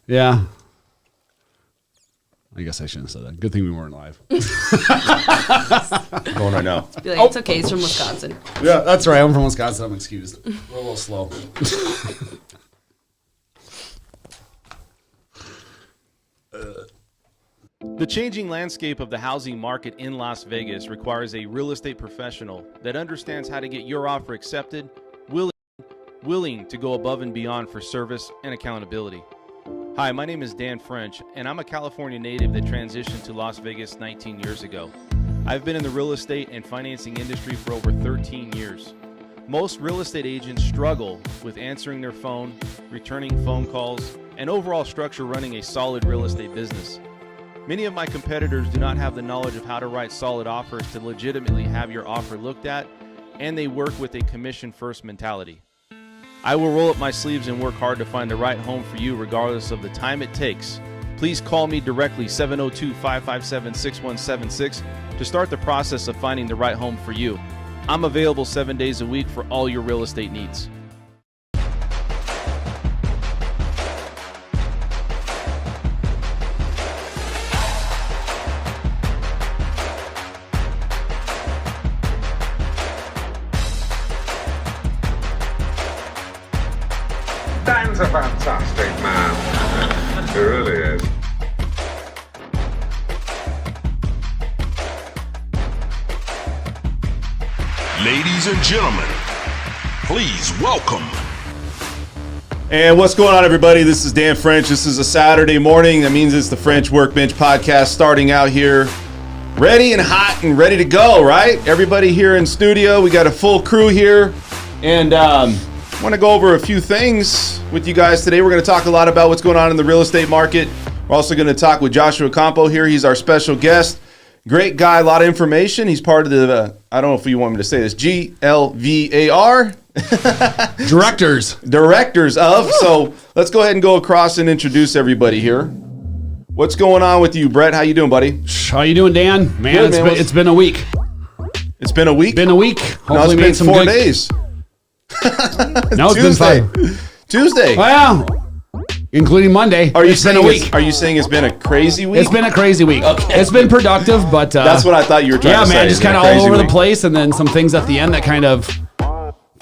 Yeah. I guess I shouldn't have said that. Good thing we weren't live. Going right now. Be like, it's okay. He's from Wisconsin. Yeah, that's right. I'm from Wisconsin. I'm excused. We're a little slow. The changing landscape of the housing market in Las Vegas requires a real estate professional that understands how to get your offer accepted, willing to go above and beyond for service and accountability. Hi, my name is Dan French, and I'm a California native that transitioned to Las Vegas 19 years ago. I've been in the real estate and financing industry for over 13 years. Most real estate agents struggle with answering their phone, returning phone calls, and overall structure running a solid real estate business. Many of my competitors do not have the knowledge of how to write solid offers to legitimately have your offer looked at, and they work with a commission-first mentality. I will roll up my sleeves and work hard to find the right home for you regardless of the time it takes. Please call me directly 702-557-6176 to start the process of finding the right home for you. I'm available 7 days a week for all your real estate needs. Dan's a fantastic man. He really is. Ladies and gentlemen, please welcome. And what's going on, everybody? This is Dan French. This is a Saturday morning. That means it's the French Workbench podcast starting out here. Ready and hot and ready to go, right? Everybody here in studio. We got a full crew here. And I want to go over a few things with you guys today. We're going to talk a lot about what's going on in the real estate market. We're also going to talk with Joshua Campa here. He's our special guest. Great guy, a lot of information. He's part of the, I don't know if you want me to say this, GLVAR. Directors of. So let's go ahead and go across and introduce everybody here. What's going on with you, Bret? How you doing, buddy? How you doing, Dan? Man, Good, man. it's been a week. It's been a week? Been a week. No, Hopefully it's been 4 days. No, it's Tuesday. been 5. Tuesday. Well, including Monday. Are you It's been saying a week. Are you saying it's been a crazy week? It's been a crazy week. Okay. It's been productive, but That's what I thought you were trying to say. yeah, man, It's just been kind a of all crazy over week. the place, and then some things at the end that kind of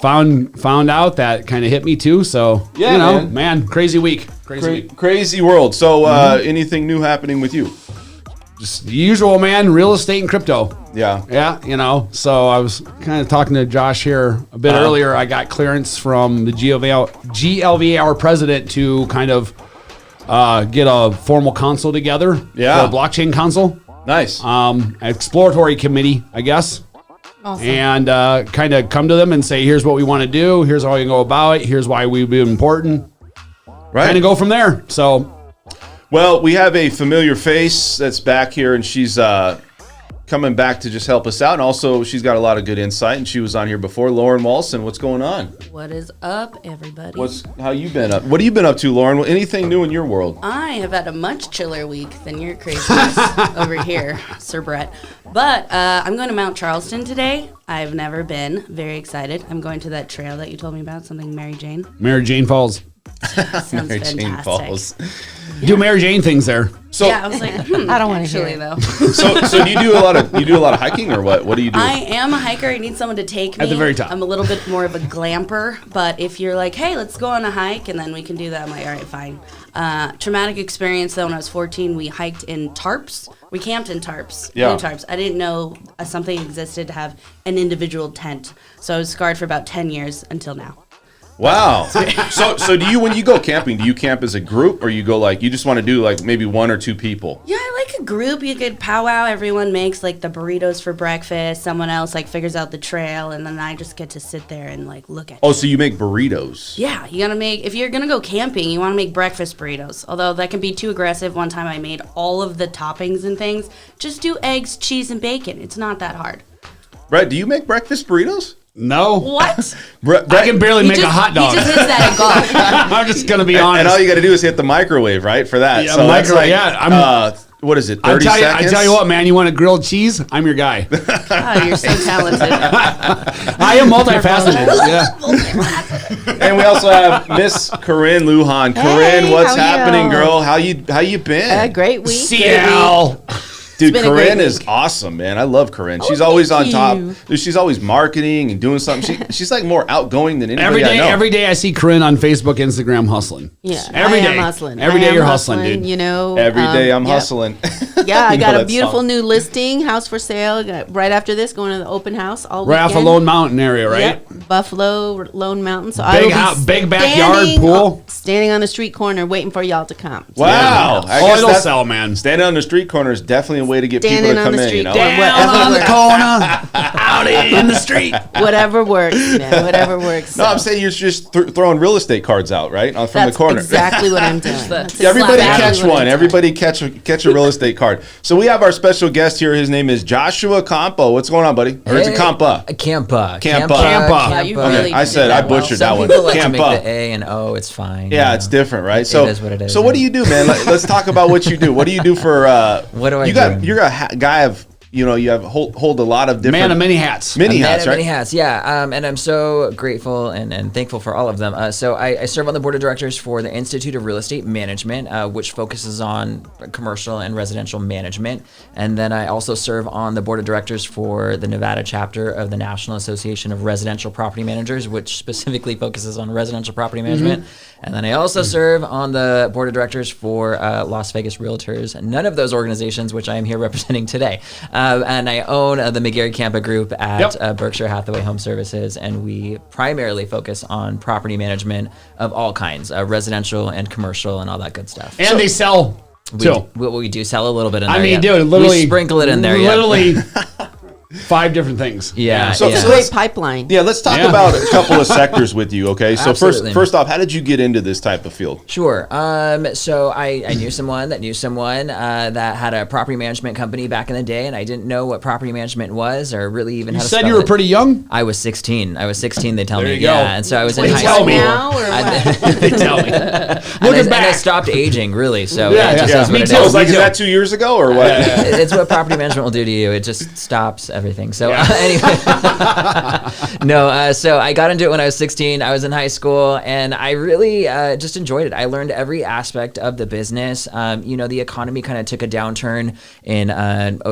found out that kind of hit me too. So Yeah, you know, man. crazy week, crazy week. Crazy world. So anything new happening with you? Just the usual, man. Real estate and crypto. Yeah. Yeah, you know. So I was kind of talking to Josh here a bit earlier. I got clearance from the GLVAR president to kind of get a formal council together for a blockchain council. Nice. Exploratory committee, I guess. Awesome. And kind of come to them and say, here's what we want to do. Here's how you go about it. Here's why we've been important. Right. Kind of go from there. So, Well, we have a familiar face that's back here, and she's coming back to just help us out. And also, she's got a lot of good insight, and she was on here before. Lauren Walson, what's going on? What is up, everybody? How you been up? What have you been up to, Lauren? Anything new in your world? I have had a much chiller week than your craziness over here, Sir Bret. But I'm going to Mount Charleston today. I've never been. Very excited. I'm going to that trail that you told me about, something Mary Jane. Mary Jane Falls. Sounds Mary fantastic. Jane Falls. Do Mary Jane things there. So, Yeah, I was like, I don't want to hear actually, it. though. so do you do a lot of hiking, or what? What do you do? I am a hiker. I need someone to take me. At the very top. I'm a little bit more of a glamper, but if you're like, hey, let's go on a hike, and then we can do that, I'm like, all right, fine. Traumatic experience, though, when I was 14, we hiked in tarps. We camped in tarps. Yeah. Blue tarps. I didn't know something existed to have an individual tent, so I was scarred for about 10 years until now. Wow. So do you, when you go camping, do you camp as a group, or you go like, you just want to do like maybe 1 or 2 people? Yeah, I like a group. You could powwow. Everyone makes like the burritos for breakfast. Someone else like figures out the trail, and then I just get to sit there and like look at Oh, it. so you make burritos? Yeah, you gotta make, if you're gonna go camping, you wanna make breakfast burritos. Although that can be too aggressive. One time I made all of the toppings and things. Just do eggs, cheese, and bacon. It's not that hard. Brett, do you make breakfast burritos? No. What? I can barely make a hot dog. He just hits that at golf. I'm just going to be honest. And all you got to do is hit the microwave, right, for that. Yeah, so that's microwave, yeah, what is it, 30 I seconds? tell you what, man, you want a grilled cheese? I'm your guy. Oh, you're so talented. I am multifaceted. Yeah. And we also have Miss Corin Lujan. Corin, Hey, what's how happening, you? girl? How you been? Great week. CL. Dude, been a great Corin is week. awesome, man. I love Corin. She's always on thank top. you. Dude, she's always marketing and doing something. She's like more outgoing than anybody I know. Every day I see Corinne on Facebook, Instagram hustling. Yeah, Every I day. am hustling. Every I day am you're hustling, dude. You know, Every day I'm yep. hustling. Yeah, I You know got a that beautiful song. new listing, house for sale. Got, right after this, going to the open house all Right off weekend. of Lone Mountain area, right? Yep, Buffalo, Lone Mountain. So Big I will be big backyard standing- pool. standing on the street corner, waiting for y'all to come. Wow. I guess it'll that's- sell, man. Standing on the street corner is definitely a way to get people Standing to on come the in. street You know? corner. Down on the corner, out in the street. Whatever works, man. Whatever works. No, I'm saying you're just throwing real estate cards out, right? From That's the corner. exactly what I'm doing. That's Everybody exactly catch what I'm one. doing. Everybody catch a real estate card. So we have our special guest here. His name is Joshua Campa. What's going on, buddy? Or is it Campa? Campa. Campa. Wow, you really I said did I that well. butchered Some that one. people like to make Campa. the A and O. It's fine. Yeah, you it's know. different, right? So is what it is, So what yeah. do you do, man? Let's talk about what you do. What do you do for? What do I do? You're a guy of you have hold a lot of different Man of many hats. many A man hats, of right? many hats, yeah. And I'm so grateful and thankful for all of them. So I serve on the board of directors for the Institute of Real Estate Management, which focuses on commercial and residential management. And then I also serve on the board of directors for the Nevada chapter of the National Association of Residential Property Managers, which specifically focuses on residential property management. And then I also serve on the board of directors for Las Vegas Realtors. None of those organizations, which I am here representing today. And I own the McGarry Campa Group at Berkshire Hathaway Home Services, and we primarily focus on property management of all kinds, residential and commercial and all that good stuff. And they sell too. We do sell a little bit in there. I mean, yeah. dude, literally we sprinkle it in there. Literally 5 different things. Yeah. So- yeah. so Great pipeline. Yeah, let's talk Yeah. about a couple of sectors with you, okay? So Absolutely. first off, how did you get into this type of field? Sure. So I knew someone that had a property management company back in the day, and I didn't know what property management was or really even You how to said spell you were it. pretty young. I was 16. They tell There me. you go. Yeah, and so I was in They high tell school. me. Now or what? They tell me. And Looking I back. stopped aging, really. So Yeah, it just yeah. is what Me it too. I is. was like, Me is too. that 2 years ago or what? It's what property management will do to you. It just stops everything. So anyway, no. So I got into it when I was 16. I was in high school, and I really just enjoyed it. I learned every aspect of the business. The economy kind of took a downturn in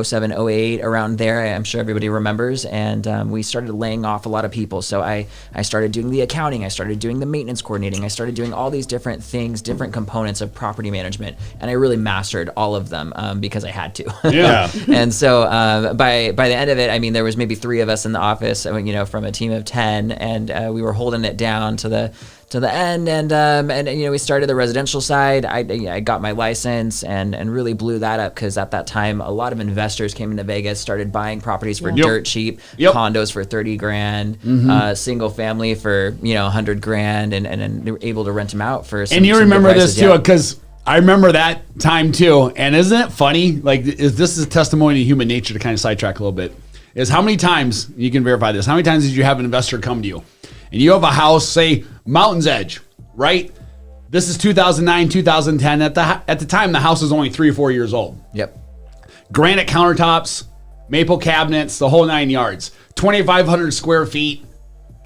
07, 08, around there. I'm sure everybody remembers, and we started laying off a lot of people. So I started doing the accounting. I started doing the maintenance coordinating. I started doing all these different things, different components of property management, and I really mastered all of them because I had to. Yeah. And so by the end of it, I mean, there was maybe 3 of us in the office, from a team of 10, and we were holding it down to the end, and we started the residential side. I got my license and really blew that up because at that time a lot of investors came into Vegas, started buying properties for dirt cheap, condos for 30 grand, single family for 100 grand, and they were able to rent them out for some, And you some good remember prices, this too, yeah. because I remember that time too. And isn't it funny? Like, this is testimony to human nature to kind of sidetrack a little bit. Is how many times, you can verify this, how many times did you have an investor come to you and you have a house, say Mountain's Edge, right? This is 2009, 2010. At the time, the house was only 3 or 4 years old. Yep. Granite countertops, maple cabinets, the whole 9 yards, 2,500 square feet.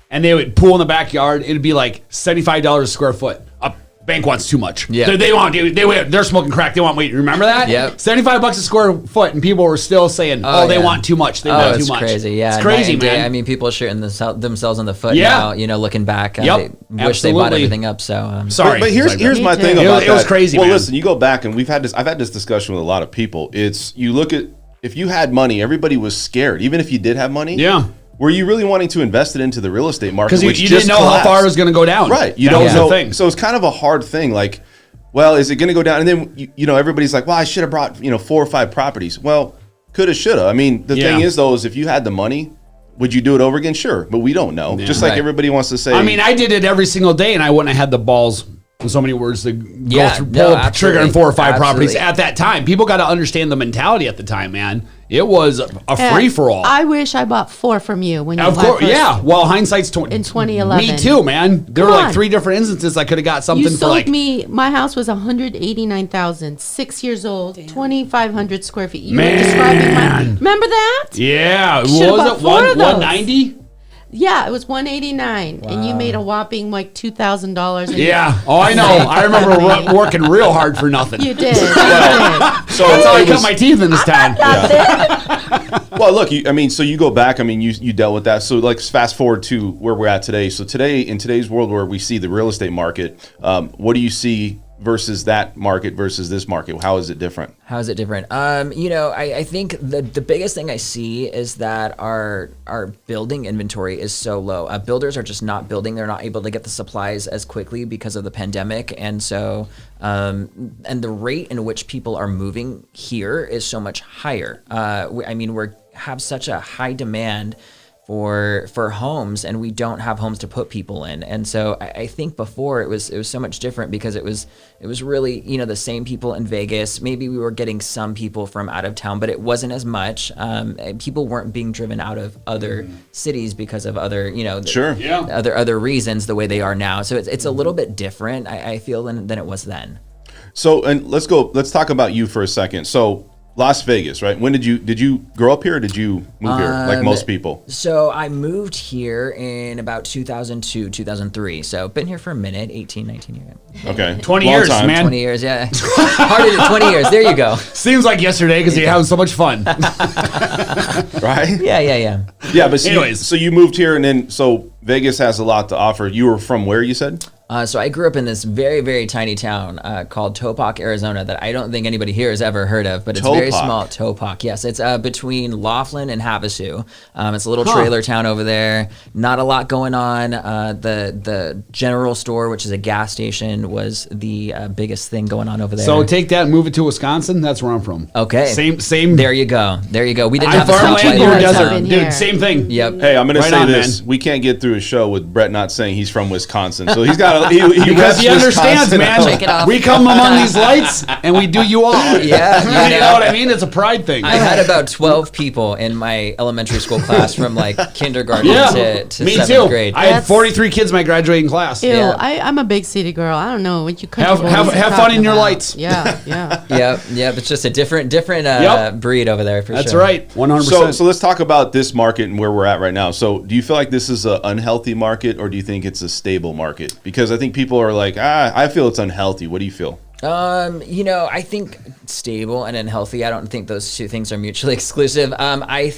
And they would pool in the backyard. It'd be like $75 a square foot. A bank wants too much. Yeah. They're smoking crack. They want weight. Remember that? Yep. $75 a square foot, and people were still saying, they yeah. want too much. They want too it's much. crazy. Yeah, It's crazy, night and day. man. I mean, people are shooting themselves in the foot Yeah. now. Looking back, Yep. they wish they bought Absolutely. everything up. So Sorry. But here's Sorry, my Me thing too. about It was that. crazy, Well, man. listen, you go back and I've had this discussion with a lot of people. It's you look at if you had money, everybody was scared. Even if you did have money, Yeah. Were you really wanting to invest it into the real estate market? Because you which didn't just know collapsed? how far it was going to go down. Right. You That don't was know. the thing. So it's kind of a hard thing. Like, well, is it going to go down? And then everybody's like, well, I should have brought 4 or 5 properties. Well, coulda, shoulda. I mean, the thing is though, is if you had the money, would you do it over again? Sure, but we don't know. Just like Right. everybody wants to say. I mean, I did it every single day, and I wouldn't have had the balls, in so many words, to pull the trigger on 4 or 5 properties Absolutely. at that time. People got to understand the mentality at the time, man. It was a free for all. I wish I bought 4 from you when you Of bought course, first. yeah. Well, hindsight's In 2011. Me too, man. There were Come like on. 3 different instances I could have got something You for sold like. me. My house was 189,000, 6 years old, 2,500 square feet. You Man. were describing my. Remember that? Yeah, Should've what bought was it? 4 of those. 190? Yeah, it was 189, and you made a whopping like $2,000. Yeah. Oh, I know. I remember working real hard for nothing. You did. So That's how I it cut was- my teeth in this town. Well, look, so you go back. I mean, you dealt with that. So like, fast forward to where we're at today. So today, in today's world, where we see the real estate market, what do you see versus that market versus this market? How is it different? How is it different? I think the biggest thing I see is that our building inventory is so low. Builders are just not building. They're not able to get the supplies as quickly because of the pandemic. And so, and the rate in which people are moving here is so much higher. We have such a high demand for homes, and we don't have homes to put people in. And so I think before it was so much different because it was really, the same people in Vegas. Maybe we were getting some people from out of town, but it wasn't as much. People weren't being driven out of other cities because of other, Sure. Yeah. other reasons the way they are now. So it's a little bit different, I feel, than it was then. So, and let's talk about you for a second. So, Las Vegas, right? When did you grow up here, or did you move here like most people? So I moved here in about 2002, 2003. So been here for a minute, 18, 19 years. Okay. 20 Long years, time. man. 20 years, yeah. Harder than 20 years. There you go. Seems like yesterday because you're having so much fun. Right? Yeah. Yeah, but Anyways. so you moved here, and then so Vegas has a lot to offer. You were from where, you said? So I grew up in this very, very tiny town called Topak, Arizona, that I don't think anybody here has ever heard of, but it's very Topak. small. Topak, yes. It's between Laughlin and Havasu. It's a little trailer town over there. Not a lot going on. The general store, which is a gas station, was the biggest thing going on over there. So take that and move it to Wisconsin. That's where I'm from. Okay. Same. There you go. We didn't I'm have a farmland, stoplight you're here. Boys up desert. in Dude, here. same thing. Yep. Hey, I'm going to Right say on, this. man. We can't get through a show with Bret not saying he's from Wisconsin. So he's got he Because he reps understands, Wisconsin. man. Shake it off. We come among these lights and we do you all. Yeah, You know what I mean? It's a pride thing. I had about 12 people in my elementary school class from like kindergarten to me 7th too. grade. I had That's- 43 kids in my graduating class. Ew, Yeah. I'm a big city girl. I don't know what you country Have- boys have- are have fun talking in your about. lights. Yeah. Yep. It's just a different Yep. breed over there for That's sure. right. 100%. So let's talk about this market and where we're at right now. So do you feel like this is an unhealthy market, or do you think it's a stable market? Because I think people are like, I feel it's unhealthy. What do you feel? I think stable and unhealthy, I don't think those two things are mutually exclusive. I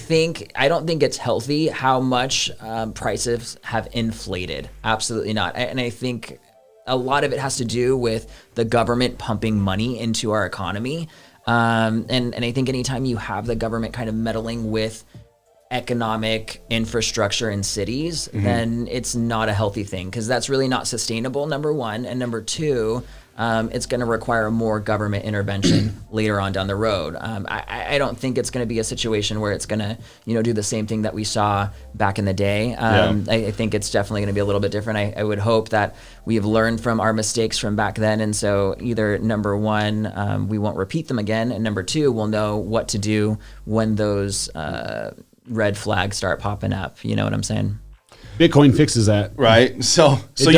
don't think it's healthy how much prices have inflated. Absolutely not. And I think a lot of it has to do with the government pumping money into our economy. And I think anytime you have the government kind of meddling with economic infrastructure in cities, then it's not a healthy thing, because that's really not sustainable, number one. And number two, it's going to require more government intervention later on down the road. I don't think it's going to be a situation where it's going to, do the same thing that we saw back in the day. I think it's definitely going to be a little bit different. I would hope that we have learned from our mistakes from back then. And so either number one, we won't repeat them again. And number two, we'll know what to do when those red flags start popping up. You know what I'm saying? Bitcoin fixes that. Right. So It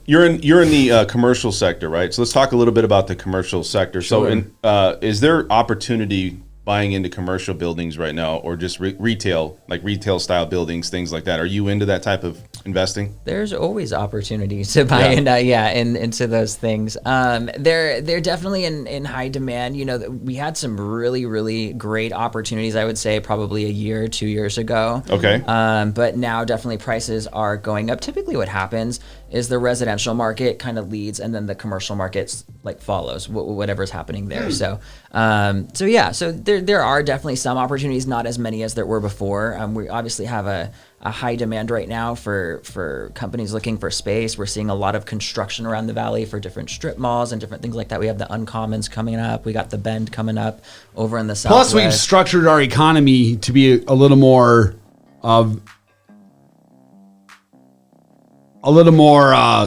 you're does. in the commercial sector, right? So let's talk a little bit about the commercial sector. Sure. So is there opportunity buying into commercial buildings right now, or just retail, like retail style buildings, things like that? Are you into that type of investing? There's always opportunities to buy into those things. They're definitely in high demand. We had some really, really great opportunities, I would say probably a year or 2 years ago. Okay. But now definitely prices are going up. Typically what happens is the residential market kind of leads, and then the commercial markets like follows whatever's happening there. So there are definitely some opportunities, not as many as there were before. We obviously have a high demand right now for companies looking for space. We're seeing a lot of construction around the valley for different strip malls and different things like that. We have the Uncommons coming up. We got the Bend coming up over in the southwest. Plus, we've structured our economy to be a little more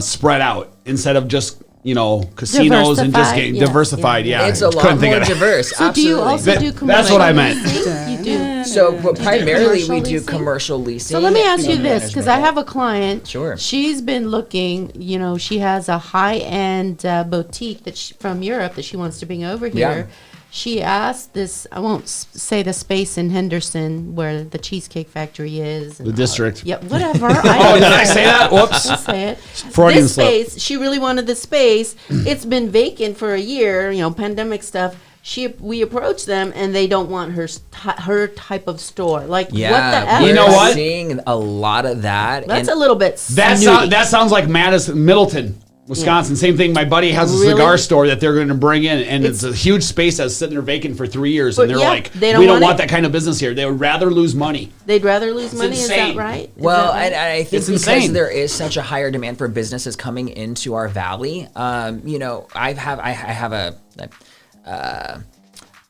spread out instead of just casinos and just Diversified, getting yeah, diversified. Yeah, It's a lot Couldn't think more of that. diverse. So do you Absolutely. also do commercial? That's what I meant. leasing? You do? So but primarily we commercial do leasing? commercial leasing. So let me ask you and this, because I management. have a client. Sure. She's been looking. She has a high-end boutique from Europe that she wants to bring over here. Yeah. She asked this. I won't say the space in Henderson where the Cheesecake Factory is. And The district. Yeah, whatever. Oh, did I say that? Whoops. I'll say it. Freudian This slip. space, she really wanted the space. It's been vacant for a year. Pandemic stuff. We approached them and they don't want her type of store. Like what the Yeah, F? You know we're what? seeing a lot of that. That's and a little bit That snooty. sounds like Madison, Middleton, Wisconsin. Same thing. My buddy has a Really? cigar store that they're going to bring in, and it's a huge space that's sitting there vacant for 3 years. And But they're yeah, like, they don't we don't want want it. that kind of business here. They would rather lose money. They'd rather lose money. Is insane. that right? Is Well, that right? and I think It's because insane. there is such a higher demand for businesses coming into our valley, I have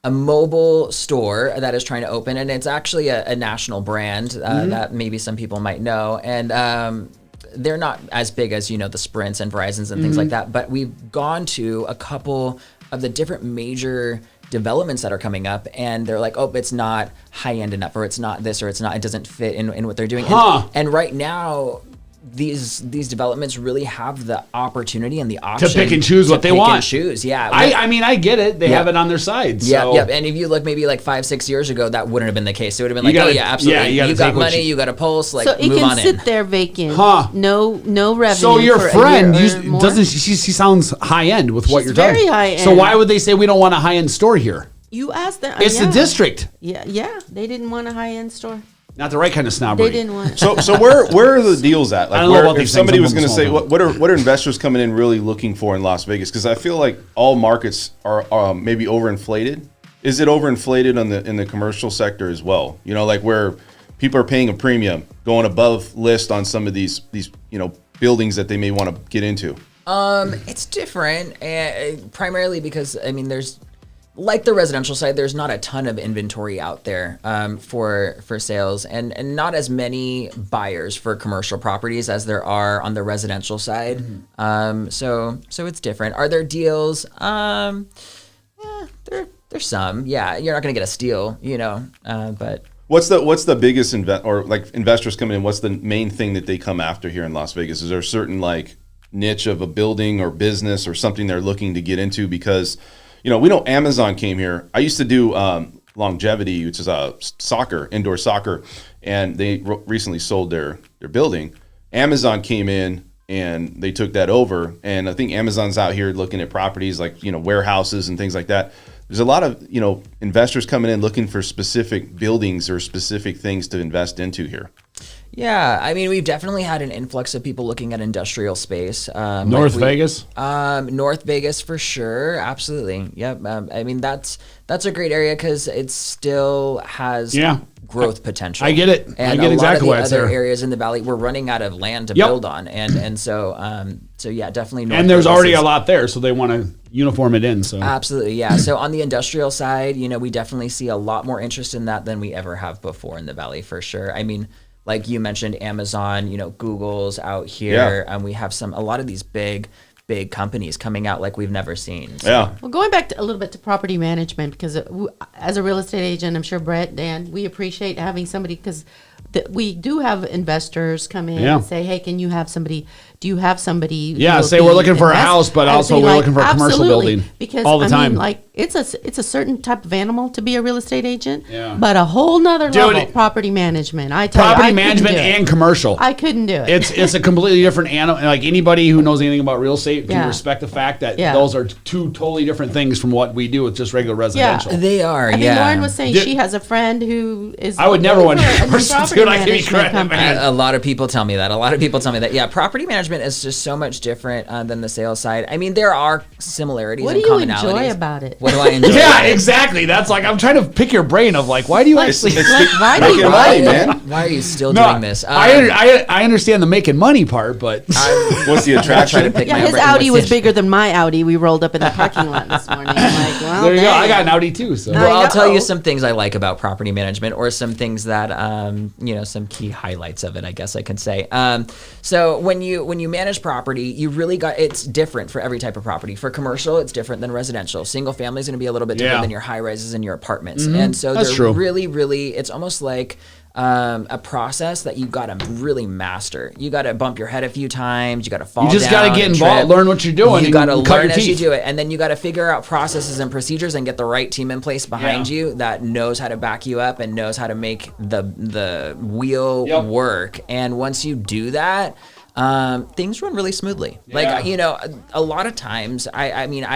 a mobile store that is trying to open, and it's actually a national brand that maybe some people might know, and they're not as big as the Sprints and Verizons and things like that. But we've gone to a couple of the different major developments that are coming up, and they're like, oh, it's not high end enough, or it's not this, or it doesn't fit in what they're doing. And right now, these developments really have the opportunity and the option pick and choose what they pick want. and choose, yeah. I mean, I get it. They Yeah. have it on their side. Yeah, So. yeah. And if you look maybe like 5-6 years ago, that wouldn't have been the case. It would have been You like, gotta- oh yeah, absolutely. yeah, you gotta you got take what money, you- you got a pulse, like so it move can on sit in. there vacant. Huh. No revenue. So your for a friend year or more? doesn't she sounds high end with what She's you're talking. very high So end. why would they say we don't want a high end store here? You asked them. It's the district, Yeah. They didn't want a high-end store. not the right kind of snobbery. They didn't want. So where are the deals at? Like I don't know where, about if these somebody things. was I'm going to from a say, small what are investors coming in really looking for in Las Vegas? Because I feel like all markets are maybe overinflated. Is it overinflated in the commercial sector as well? Like where people are paying a premium, going above list on some of these buildings that they may want to get into. It's different, primarily because there's, like the residential side, there's not a ton of inventory out there for sales, and not as many buyers for commercial properties as there are on the residential side. So it's different. Are there deals? There's some. Yeah, you're not gonna get a steal, but. What's the biggest investors coming in? What's the main thing that they come after here in Las Vegas? Is there a certain niche of a building or business or something they're looking to get into? Because we know Amazon came here. I used to do longevity, which is indoor soccer, and they recently sold their building. Amazon came in and they took that over, and I think Amazon's out here looking at properties like warehouses and things like that. There's a lot of investors coming in looking for specific buildings or specific things to invest into here. Yeah, we've definitely had an influx of people looking at industrial space. North Vegas? North Vegas for sure, absolutely. Yep. That's a great area because it still has growth potential. I get it. And I get exactly why a lot it's of the other there. areas in the valley, we're running out of land to Yep. build on, and so yeah, definitely. North And there's Vegas already is- a lot there, so they want to uniform it in. So Absolutely, yeah. So on the industrial side, we definitely see a lot more interest in that than we ever have before in the valley, for sure. Like you mentioned, Amazon, Google's out here, and we have a lot of these big companies coming out like we've never seen. So. Yeah. Well, going back a little bit to property management, because as a real estate agent, I'm sure Bret, Dan, we appreciate having somebody, because we do have investors come in and say, hey, can you have somebody, do you have somebody? who Yeah, will say we're be looking for a invest-" house, but I'd also be we're looking for a commercial absolutely, building because all the time. it's a certain type of animal to be a real estate agent, Yeah. but a whole nother Dude, level, property management. I tell you, property I couldn't management do it. and commercial. I couldn't do it. It's a completely different animal. Like anybody who knows anything about real estate can Yeah. respect the fact that Yeah. those are two totally different things from what we do with just regular residential. They are, I think yeah. Lauren was saying Dude, she has a friend who is. I would never looking want for a to new person property to, like, give me management credit, company. man. A lot of people tell me that. Yeah, property management is just so much different than the sales side. There are similarities What do and you commonalities. enjoy about it? What do I enjoy? Yeah, exactly. That's like I'm trying to pick your brain of like, why do you actually? Why do Making you money, man. Why are you still No, doing this? I understand the making money part, but What's the try to attraction? pick Yeah, my his brain. Audi What's was the- bigger than my Audi. We rolled up in the parking lot this morning. I'm like, well, there you go. dang. I got an Audi too. So Well, I I'll tell know. you some things I like about property management, or some things that some key highlights of it, I guess I can say. So when you manage property, you really it's different for every type of property. For commercial, it's different than residential. Single family multifamily is going to be a little bit different than your high rises and your apartments. And so That's they're true. really, it's almost like a process that you got to really master. You got to bump your head a few times. You got to fall down. You just got to get involved, learn what you're doing. You got to cut learn your as you teeth. do it. And then you got to figure out processes and procedures and get the right team in place behind you that knows how to back you up and knows how to make the wheel work. And once you do that, things run really smoothly. Like, you know, a lot of times, I mean,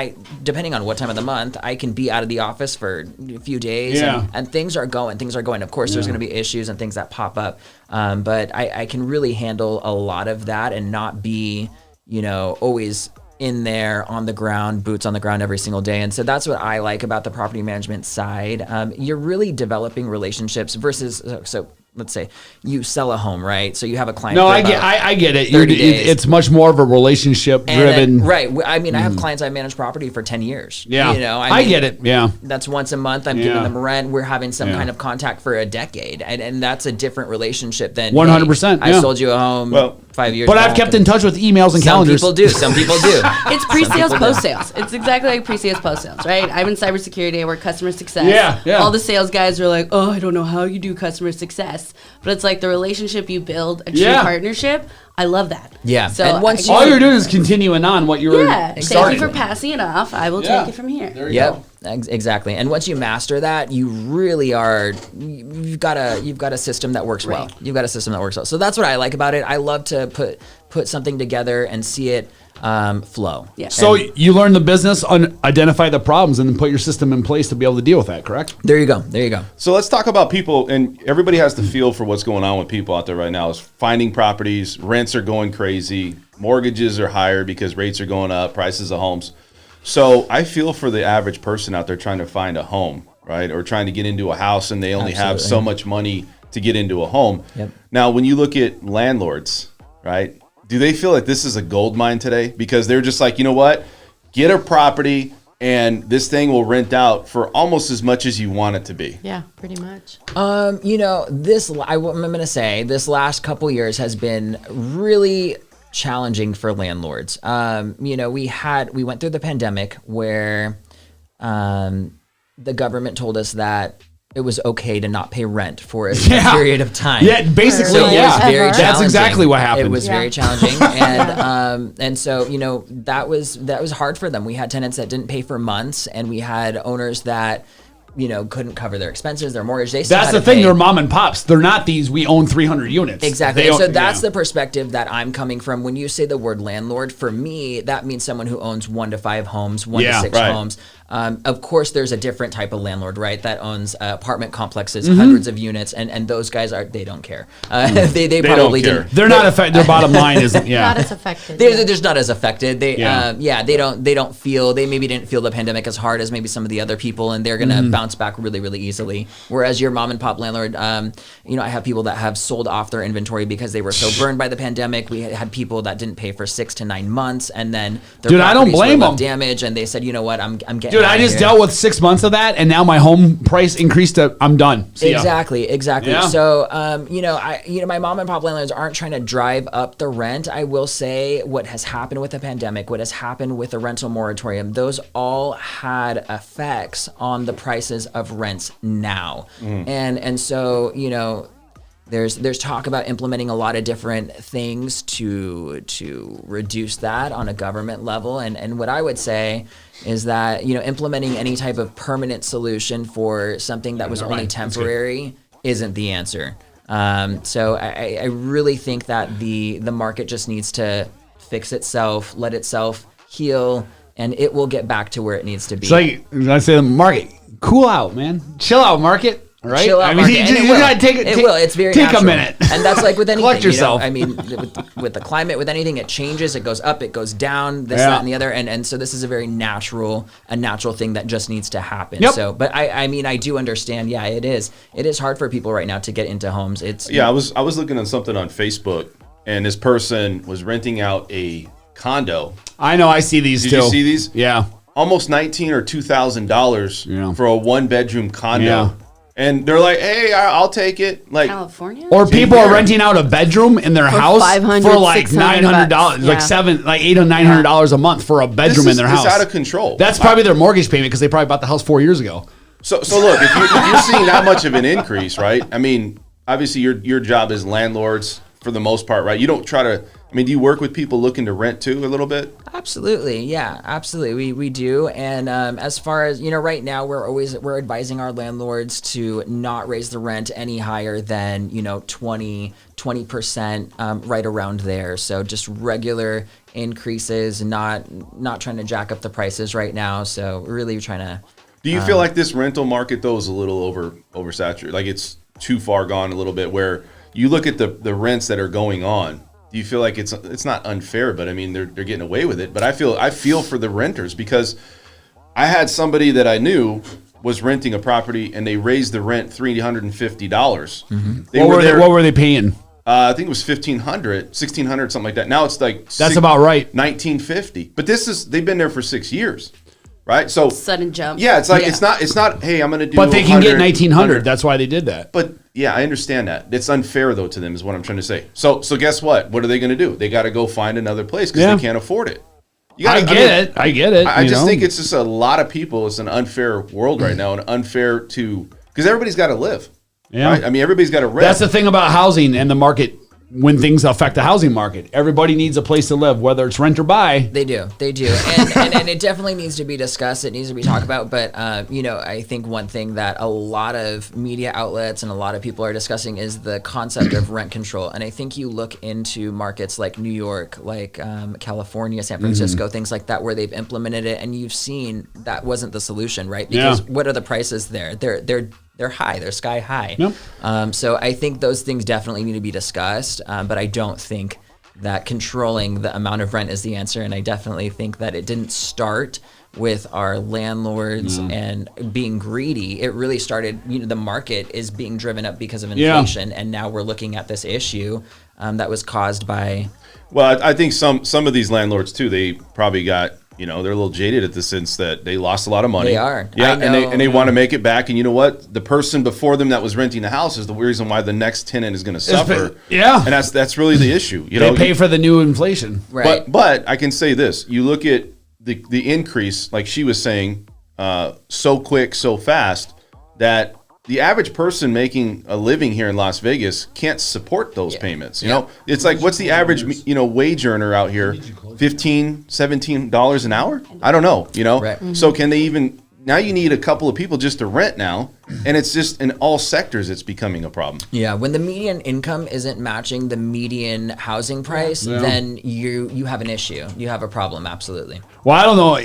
depending on what time of the month, I can be out of the office for a few days and things are going. Of course, there's going to be issues and things that pop up. But I can really handle a lot of that and not be, you know, always in there on the ground, boots on the ground every single day. And so that's what I like about the property management side. You're really developing relationships versus, so let's say you sell a home, right? So you have a client. No, for I about get it. 30 days. It's much more of a relationship driven. Right. I mean, I have clients I manage property for 10 years. Yeah. You know, I get it. Yeah. That's once a month. I'm giving them rent. We're having some kind of contact for a decade. And that's a different relationship than 100%. I sold you a home 5 years But back. I've kept in touch with emails and calendars. Some people do. It's pre-sales, post-sales. It's exactly like pre-sales, post-sales, right? I'm in cybersecurity. I work customer success. Yeah. All the sales guys are like, oh, I don't know how you do customer success. But it's like the relationship you build, a true partnership. I love that. Yeah. So And once all you're doing is continuing on what you were thank starting. you for passing it off. I will take it from here. There you go. Exactly. And once you master that, you really are. You've got a system that works well. You've got a system that works well. So that's what I like about it. I love to put something together and see it flow. Yeah. So you learn the business, identify the problems, and then put your system in place to be able to deal with that, correct? There you go. So let's talk about people, and everybody has to feel for what's going on with people out there right now. Is finding properties, rents are going crazy, mortgages are higher because rates are going up, prices of homes. So I feel for the average person out there trying to find a home, right? Or trying to get into a house and they only have so much money to get into a home. Yep. Now, when you look at landlords, right? Do they feel like this is a gold mine today? Because they're just like, you know what? Get a property and this thing will rent out for almost as much as you want it to be. Yeah, pretty much. You know, I'm going to say this last couple years has been really challenging for landlords. You know, we went through the pandemic where the government told us that it was okay to not pay rent for a period of time. Yeah, basically, So it was very challenging. That's exactly what happened. It was very challenging, and so you know that was hard for them. We had tenants that didn't pay for months, and we had owners that you know couldn't cover their expenses, their mortgage. They still That's had the to thing. pay. They're mom and pops. They're not these. We own 300 units. Exactly. They And so own- that's the perspective that I'm coming from. When you say the word landlord, for me, that means someone who owns 1 to 5 homes, 1 to 6 right. homes. Of course, there's a different type of landlord, right? That owns apartment complexes, hundreds of units, and those guys they don't care. They probably don't care. didn't. They're not affected. Their bottom line isn't. Yeah. Not as affected. They're just not as affected. They Yeah. don't feel, they maybe didn't feel the pandemic as hard as maybe some of the other people, and they're gonna bounce back really, really easily. Whereas your mom and pop landlord, you know, I have people that have sold off their inventory because they were so burned by the pandemic. We had people that didn't pay for 6 to 9 months, and then their Dude, I don't properties were blame left them. damaged, and they said, you know what, I'm getting. Dude, out I of just here. dealt with 6 months of that, and now my home price increased to I'm done. See ya. Exactly. Yeah. So, you know, my mom and pop landlords aren't trying to drive up the rent. I will say what has happened with the pandemic, what has happened with the rental moratorium, those all had effects on the prices of rents now. And so, you know, there's talk about implementing a lot of different things to reduce that on a government level. And what I would say is that, you know, implementing any type of permanent solution for something that was only temporary isn't the answer. So I really think that the market just needs to fix itself, let itself heal, and it will get back to where it needs to be. It's like I say, the market, cool out, man. Chill out, market. All right. Chill out, I mean, market, and you it will. gotta take it. It will. It's very take natural. a minute. And that's like with anything. Collect yourself. You know? I mean, with the climate, with anything, it changes. It goes up. It goes down. This, Yeah. that, and the other. And so this is a very natural thing that just needs to happen. Yep. So, but I mean, I do understand. Yeah, it is. It is hard for people right now to get into homes. It's Yeah, I was looking at something on Facebook, and this person was renting out a condo. I know. I see these Did too. you see these? Yeah. Almost $19,000 or $2,000 Yeah. for a 1-bedroom condo. Yeah. And they're like, hey, I'll take it. Like California? Or people here. are renting out a bedroom in their house $500, for like $900, $600, like $800-$900 a month for a bedroom in their house. It's out of control. That's probably their mortgage payment because they probably bought the house 4 years ago. So look, if you're seeing that much of an increase, right? I mean, obviously your job is landlords for the most part, right? You don't try to. I mean, do you work with people looking to rent too a little bit? Absolutely, yeah, absolutely. We do, and as far as right now, we're advising our landlords to not raise the rent any higher than 20%, right around there. So just regular increases, not trying to jack up the prices right now. So we're really trying to. Do you feel like this rental market though is a little oversaturated? Like it's too far gone a little bit, where you look at the rents that are going on. Do you feel like it's not unfair, but I mean they're getting away with it? But I feel for the renters, because I had somebody that I knew was renting a property and they raised the rent $350. Mm-hmm. What were they paying? I think it was $1,500, $1,600, something like that. Now it's like that's about right, $1,950. But they've been there for 6 years. Right, so sudden jump. Yeah, it's like it's not. Hey, I'm going to do. But they can get 1,900. That's why they did that. But yeah, I understand that. It's unfair though to them, is what I'm trying to say. So guess what? What are they going to do? They got to go find another place because they can't afford it. I get it. I just think it's just a lot of people. It's an unfair world right now, and unfair because everybody's got to live. Yeah, right? I mean, everybody's got to rent. That's the thing about housing and the market. When things affect the housing market, everybody needs a place to live, whether it's rent or buy. They do, and it definitely needs to be discussed. It needs to be talked about. But I think one thing that a lot of media outlets and a lot of people are discussing is the concept of rent control. And I think you look into markets like New York, like California, San Francisco, things like that, where they've implemented it, and you've seen that wasn't the solution, right? Because what are the prices there? They're high. They're sky high. Yep. So I think those things definitely need to be discussed. But I don't think that controlling the amount of rent is the answer. And I definitely think that it didn't start with our landlords and being greedy. It really started, the market is being driven up because of inflation. And now we're looking at this issue that was caused by. Well, I think some of these landlords too, they probably got, they're a little jaded at the sense that they lost a lot of money. They are. Yeah, and they want to make it back. And you know what? The person before them that was renting the house is the reason why the next tenant is going to suffer. Yeah. And that's really the issue. They pay for the new inflation. Right. But I can say this. You look at the increase, like she was saying, so quick, so fast, that the average person making a living here in Las Vegas can't support those payments. You know, it's like, what's the average, wage earner out here? $15, $17 an hour? I don't know, Right. So can they even, now you need a couple of people just to rent now. And it's just in all sectors, it's becoming a problem. Yeah. When the median income isn't matching the median housing price, then you have an issue. You have a problem. Absolutely. Well, I don't know,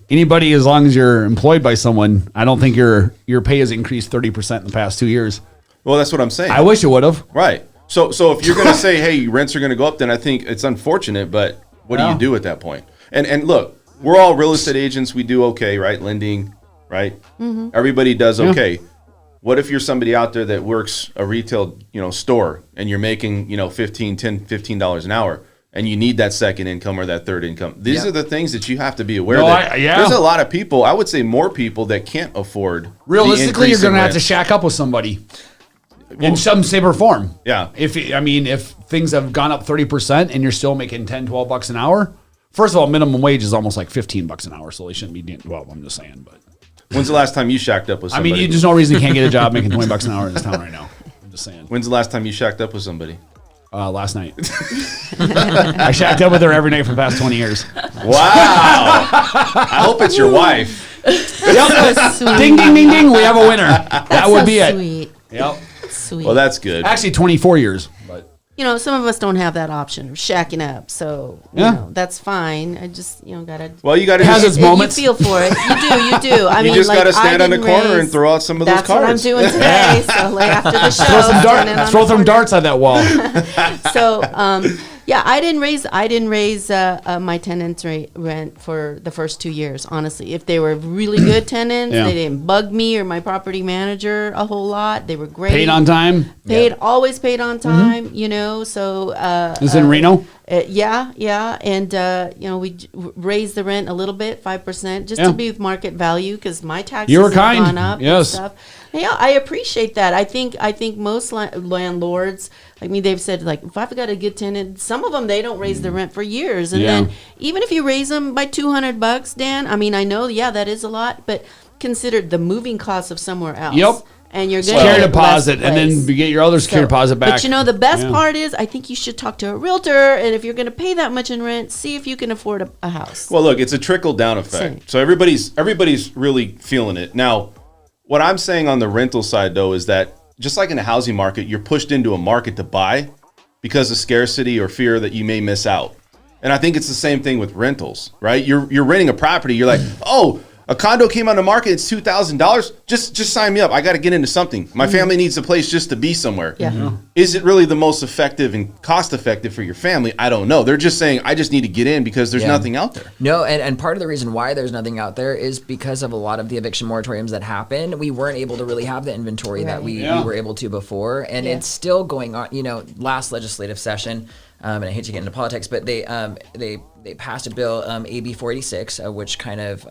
anybody, as long as you're employed by someone, I don't think your pay has increased 30% in the past 2 years. Well, that's what I'm saying. I wish it would have. Right. So if you're going to say, hey, rents are going to go up, then I think it's unfortunate, but what do you do at that point? And look, we're all real estate agents. We do okay, right? Lending, right? Mm-hmm. Everybody does okay. What if you're somebody out there that works a retail, store, and you're making, $15 an hour, and you need that second income or that third income? These are the things that you have to be aware of. There's a lot of people, I would say more people, that can't afford. Realistically, you're going to have to shack up with somebody in some shape or form. Yeah. If things have gone up 30% and you're still making $10-12 an hour, first of all, minimum wage is almost like $15 an hour, so they shouldn't be. Well, I'm just saying, but. When's the last time you shacked up with somebody? There's no reason you can't get a job making $20 an hour in this town right now. I'm just saying. When's the last time you shacked up with somebody? Last night. I shacked up with her every night for the past 20 years. Wow. I hope it's your wife. Yep. Ding, ding, ding, ding. We have a winner. That would be it. Sweet. Yep. Sweet. Well, that's good. Actually, 24 years. But some of us don't have that option of shacking up, so that's fine. I just gotta. Well, you gotta. It has its moments. You feel for it. You do. I mean, just gotta stand on the corner and throw out some of those cards. That's what I'm doing today. So after the show, throw some darts on that wall. So I didn't raise my tenants' rent for the first 2 years. Honestly, if they were really good tenants, they didn't bug me or my property manager a whole lot. They were great. Paid on time. Always paid on time. So is it in Reno? Yeah, and we raised the rent a little bit, 5%, just Yeah. to be with market value because my taxes You were have kind. gone up. Yes. And stuff. Yeah, I appreciate that. I think most landlords, like me, they've said like if I've got a good tenant, some of them they don't raise the rent for years, and Yeah. then even if you raise them by $200, Dan, I mean I know that is a lot, but consider the moving costs of somewhere else. Yep. And you're going to Security get deposit, less and then place. you get your other security deposit back. But the best Yeah. part is, I think you should talk to a realtor, and if you're going to pay that much in rent, see if you can afford a house. Well, look, it's a trickle down effect. Same. So everybody's really feeling it. Now, what I'm saying on the rental side though is that just like in the housing market, you're pushed into a market to buy because of scarcity or fear that you may miss out. And I think it's the same thing with rentals, right? You're renting a property, you're like, "Oh, a condo came on the market, it's $2,000. Just sign me up. I got to get into something. My family needs a place just to be somewhere." Yeah. Mhm. Is it really the most effective and cost effective for your family? I don't know. They're just saying, I just need to get in because there's Yeah. nothing out there. No, and part of the reason why there's nothing out there is because of a lot of the eviction moratoriums that happened. We weren't able to really have the inventory that we were able to before, and it's still going on. Last legislative session, and I hate to get into politics, but they passed a bill, AB 486, which kind of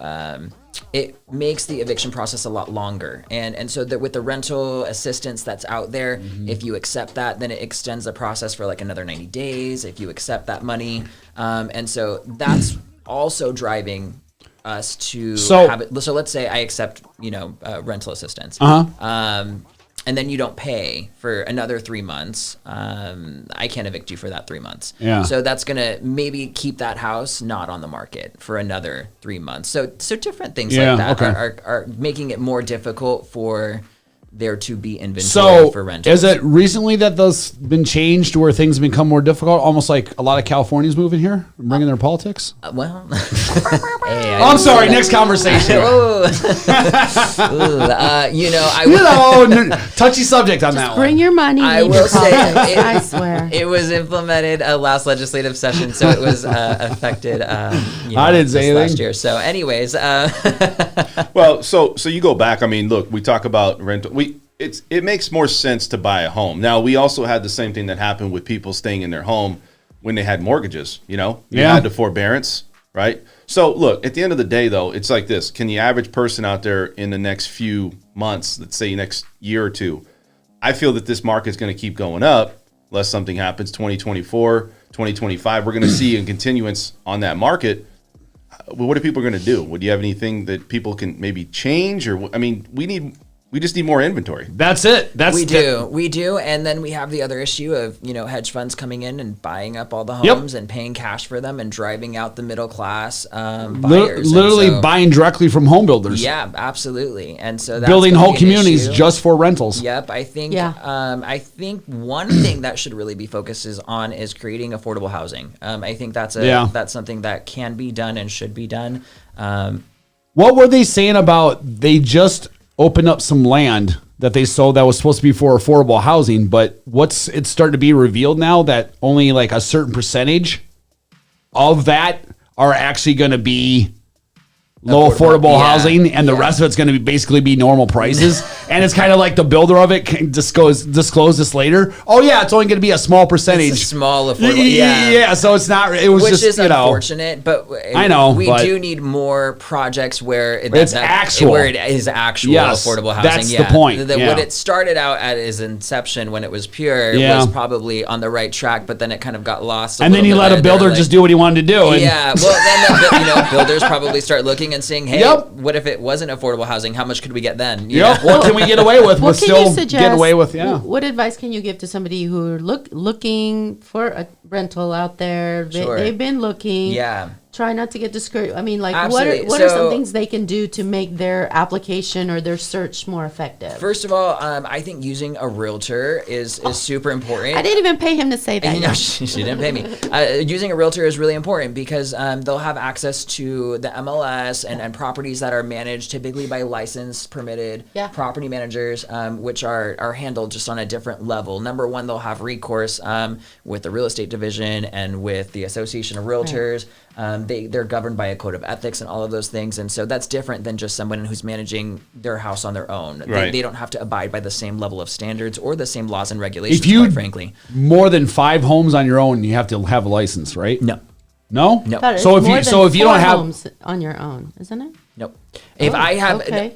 it makes the eviction process a lot longer, and so that with the rental assistance that's out there, if you accept that, then it extends the process for like another 90 days. If you accept that money, and so that's also driving us to have it. So let's say I accept rental assistance. And then you don't pay for another 3 months, I can't evict you for that 3 months. Yeah. So that's going to maybe keep that house not on the market for another 3 months. So different things like that are making it more difficult for there to be inventory for rentals. Is it recently that those been changed to where things have become more difficult? Almost like a lot of Californians moving here and bringing their politics? Well, I'm sorry, next conversation. Touchy subject on that one. Bring your money. I will say, I swear. it was implemented last legislative session, so it was affected. I didn't say anything last year. So, anyways, Well, so you go back. I mean, look, we talk about rental. It makes more sense to buy a home. Now, we also had the same thing that happened with people staying in their home when they had mortgages. You had the forbearance, right? So, look, at the end of the day, though, it's like this: can the average person out there in the next few months, let's say next year or two, I feel that this market is going to keep going up unless something happens. 2024, 2025, we're going to see a continuance on that market. What are people going to do? Would you have anything that people can maybe change? Or, I mean, we just need more inventory. That's it. We do, and then we have the other issue of hedge funds coming in and buying up all the homes and paying cash for them and driving out the middle class buyers. Literally buying directly from home builders. Yeah, absolutely, and so that's building gonna whole be an communities issue. just for rentals. Yep, I think. Yeah. I think one thing that should really be focuses on is creating affordable housing. I think that's something that can be done and should be done. What were they saying about they just opened up some land that they sold that was supposed to be for affordable housing, but it's starting to be revealed now that only like a certain percentage of that are actually going to be low affordable housing, and the rest of it's going to basically be normal prices. And it's kind of like the builder of it can disclose this later. Oh yeah, it's only going to be a small percentage. It's a small affordable. Yeah. So it's not. It was which just is unfortunate, but I know we do need more projects where it's actual, where it is actual affordable housing. That's the point. What it started out at its inception when it was pure was probably on the right track, but then it kind of got lost. And then you let a builder just do what he wanted to do. Well, then builders probably start looking and saying, "Hey, what if it wasn't affordable housing? How much could we get then?" What can we get away with? What can you suggest? Get away with, What advice can you give to somebody who are looking for a rental out there? They've been looking. Yeah. Try not to get discouraged. I mean, like, Absolutely. what are some things they can do to make their application or their search more effective? First of all, I think using a realtor is super important. I didn't even pay him to say that. She didn't pay me. Using a realtor is really important because they'll have access to the MLS and properties that are managed typically by licensed, permitted property managers, which are handled just on a different level. Number one, they'll have recourse with the real estate division and with the Association of Realtors. They're governed by a code of ethics and all of those things. And so that's different than just someone who's managing their house on their own. Right. They don't have to abide by the same level of standards or the same laws and regulations, If you quite frankly. more than 5 homes on your own, you have to have a license, right? No. No? No. But So it's more if than you don't 4 have homes on your own, isn't it? Nope. If I have okay.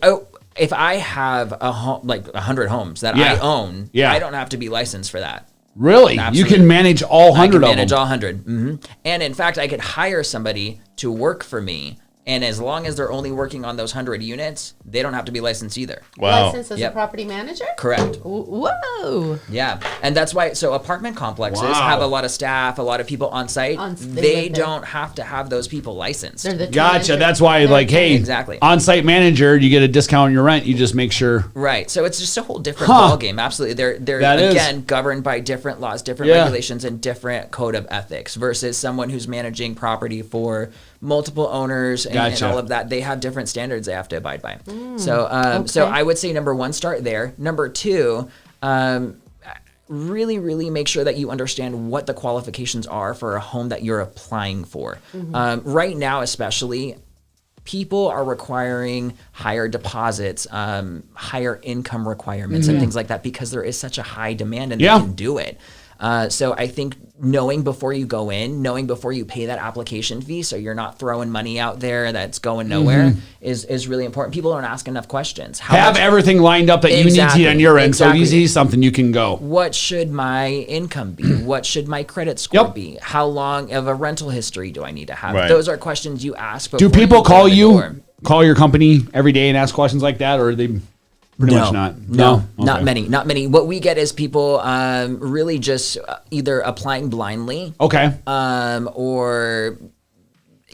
if I have a home, like 100 homes that Yeah. I own, Yeah. I don't have to be licensed for that. really, Absolutely. you can manage all 100 I can of manage them. all 100. And in fact, I could hire somebody to work for me. And as long as they're only working on those 100 units, they don't have to be licensed either. Wow. Licensed as Yep. a property manager? Correct. Whoa. Yeah. And that's why, so apartment complexes Wow. have a lot of staff, a lot of people on site. They They live there. don't have to have those people licensed. They're the Gotcha. manager. That's why, They're like, hey, Exactly. on-site manager, you get a discount on your rent. You just make sure. Right. So it's just a whole different Huh. ballgame. Absolutely. They're That is. again governed by different laws, different Yeah. regulations, and different code of ethics versus someone who's managing property for multiple owners and Gotcha. all of that. They have different standards they have to abide by. So okay. I would say number 1, start there. Number 2, really, really make sure that you understand what the qualifications are for a home that you're applying for. Right now, especially, people are requiring higher deposits, higher income requirements, and things like that because there is such a high demand and Yeah. they can do it. So I think knowing before you go in, knowing before you pay that application fee, so you're not throwing money out there that's going nowhere, is really important. People don't ask enough questions. How Have much- everything lined up that you need Exactly, to on your end. exactly. So you see something, you can go. What should my income be? What should my credit score Yep. be? How long of a rental history do I need to have? Right. Those are questions you ask. Do before people you go call in the you, door. call your company every day and ask questions like that, or are they pretty much not? No, not Okay. many. Not many. What we get is people really just either applying blindly, Okay. or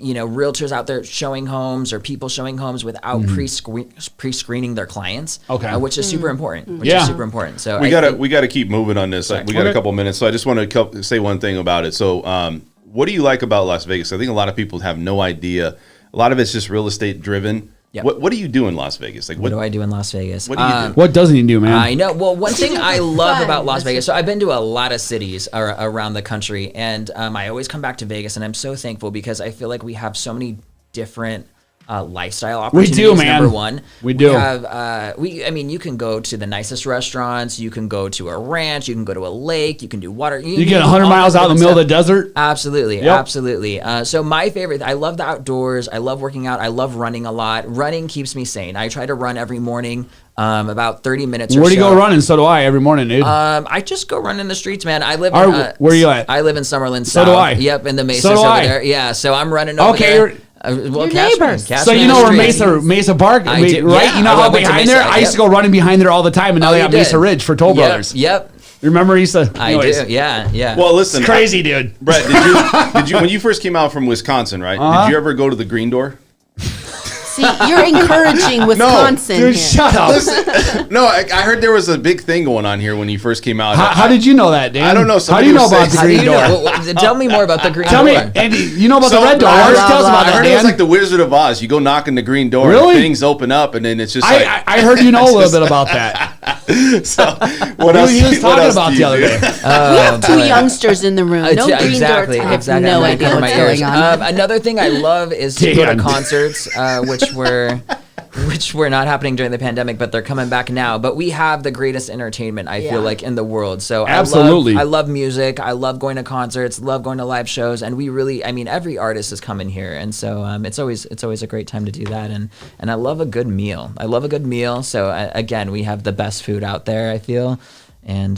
realtors out there showing homes or people showing homes without pre-screening their clients. Okay. Which is super important. Which Yeah. is super important. So We I gotta think- we gotta keep moving on this. We got a Okay. couple minutes, so I just want to say one thing about it. So, what do you like about Las Vegas? I think a lot of people have no idea. A lot of it's just real estate driven. Yep. What do you do in Las Vegas? Like What do I do in Las Vegas? What do you do? What doesn't he do, man? I know. Well, one thing I love Fun. about Las That's Vegas, so I've been to a lot of cities around the country, and I always come back to Vegas, and I'm so thankful because I feel like we have so many different lifestyle We opportunities. do, man. Number one, We do. We have, I mean, you can go to the nicest restaurants, you can go to a ranch, you can go to a lake, you can do water. You can get do 100 all miles kinds out in the different middle of the stuff. desert. Absolutely, Yep. absolutely. So my favorite, I love the outdoors. I love working out. I love running a lot. Running keeps me sane. I try to run every morning, about 30 minutes or so. Where do you go running? So do I every morning, dude. I just go run in the streets, man. I live. Where are you at? I live in Summerlin So South. do I. Yep, in the Mesas So do over I. there. Yeah, so I'm running over Okay, there. you're- Well, Your catch me, neighbors. catch So me you in know the where streets. Mesa Park, I do. right? Yeah, You know I how went to behind Mesa, there? I used to yep. go running behind there all the time, and now Oh, they you got did. Mesa Ridge for Toll Brothers. Yep. You remember you used to? I anyways. do. Yeah. Well, listen, It's crazy, dude. Brett, did you when you first came out from Wisconsin, right? Uh-huh. Did you ever go to the Green Door? See, you're encouraging Wisconsin Dude, here. shut up. No, I heard there was a big thing going on here when you first came out. How did you know that, Dan? I don't know. How do you Somebody know was about the saying- Green How do you Door? know? Well, tell me more about the green Tell me, door. Andy, you know about the So, Red Door. I Why don't heard- you tell us about I that, heard it was Dan? like the Wizard of Oz. You go knock on the green door, Really? and things open up, and then it's just like. I heard you know a little bit about that. So, what else? He was what talking else about do the you other do? day. We have two youngsters in the room. No Yeah, green exactly, door. I have exactly. no I'm idea covering what's my ears. going on. Another thing I love is to go to Dan. concerts, which were not happening during the pandemic, but they're coming back now. But we have the greatest entertainment, I Yeah. feel like, in the world. So Absolutely. I love music. I love going to concerts. Love going to live shows. And we really, I mean, every artist is coming here, and so it's always a great time to do that. And I love a good meal. I love a good meal. So again, we have the best food out there, I feel. And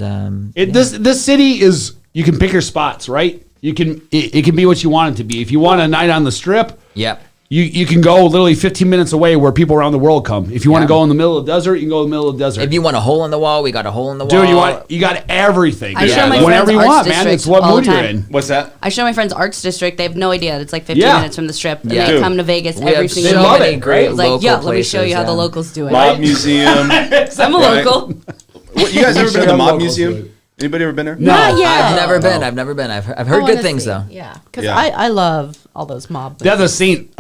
This city is, you can pick your spots, right? You can it can be what you want it to be. If you want a night on the strip, yep. you can go literally 15 minutes away where people around the world come. If you want to Yeah. go in the middle of the desert, you can go in the middle of the desert. If you want a hole in the wall, we got a hole in the wall. Dude, you got everything. I show my Whenever friends you Arts want, man. District It's what all mood the you're time. in. What's that? I show my friends Arts District. They have no idea. It's like 15 Yeah. minutes from the strip. And Yeah. they Dude. come to Vegas We every have single so love many it, great It's like, local yo, let me show places, you how the yeah. locals do it. Mob Museum. I'm a local. What, you guys ever been to the Sure, Mob locals Museum? do it. Anybody ever been there? Not yet. I've never been. I've I heard wanna good things see. though. Yeah, because Yeah. I love all those mob. They have the St.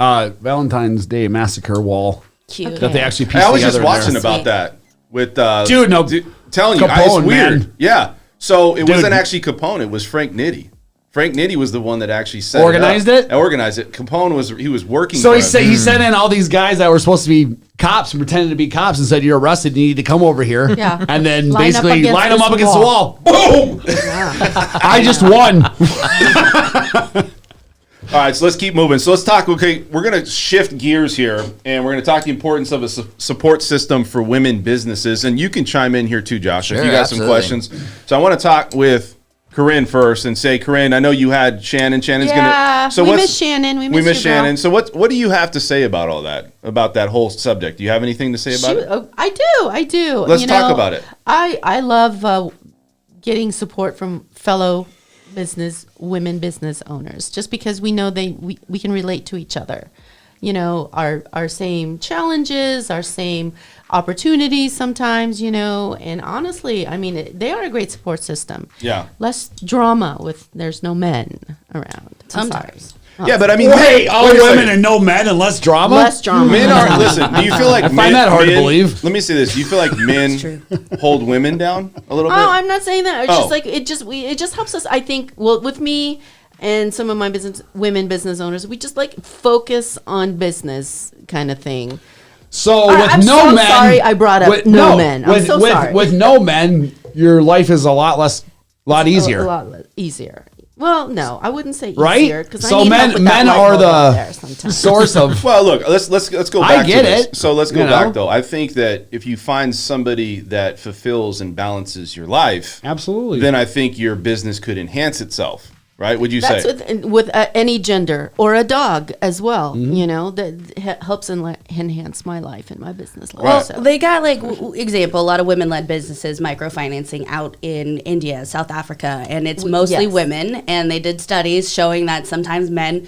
Valentine's Day Massacre wall Cute. that they actually piece I was together just watching there. about Sweet. that with Dude, no. telling you, it's Capone, weird. man. Yeah. So it Dude. wasn't actually Capone. It was Frank Nitti. Frank Nitti was the one that actually set Organized it? it? Organized it. Capone was working. So for he him. said he sent in all these guys that were supposed to be cops and pretended to be cops and said, "You're arrested. You need to come over here." Yeah. And then Line up basically against line them this up against the wall. Boom! I just won. All right, so let's keep moving. So let's talk. Okay, we're going to shift gears here, and we're going to talk the importance of a support system for women businesses. And you can chime in here too, Josh, if Sure, you got absolutely. some questions. So I want to talk with Corin first and say, Corin, I know you had Shannon. Shannon's Yeah, going to. we miss Shannon. We miss you, girl. Shannon. So what do you have to say about all that? About that whole subject? Do you have anything to say about it? I do. Let's talk about it. I love getting support from fellow women business owners, just because we know we can relate to each other. You know, our same challenges, our same opportunities sometimes, you know, and honestly, I mean, they are a great support system. Yeah. Less drama there's no men around. Sometimes. Yeah, but I mean, Wait, all wait a women second. and no men and less drama? Less drama. Men are listen. Do you feel like I find that hard to believe. Let me say this: do you feel like men hold women down a little bit? Oh, I'm not saying that. It's Oh. just like it just helps us. I think. Well, with me and some of my women business owners, we just like focus on business kind of thing. So I- with I'm no so men, sorry I brought up no men. I'm so sorry. With no men, your life is a lot easier. A lot easier. Well, no, I wouldn't say Right? easier because So I need help with that men light are bulb up there the sometimes. source of. Well, look, let's go I back get to this. it, So let's go you know? back though. I think that if you find somebody that fulfills and balances your life, Absolutely. then I think your business could enhance itself. Right? Would you That's say? with any gender or a dog as well. Mm-hmm. You know that helps enhance my life and my business life. Right. So. They got example, a lot of women-led businesses, microfinancing out in India, South Africa, and it's mostly yes. women. And they did studies showing that sometimes men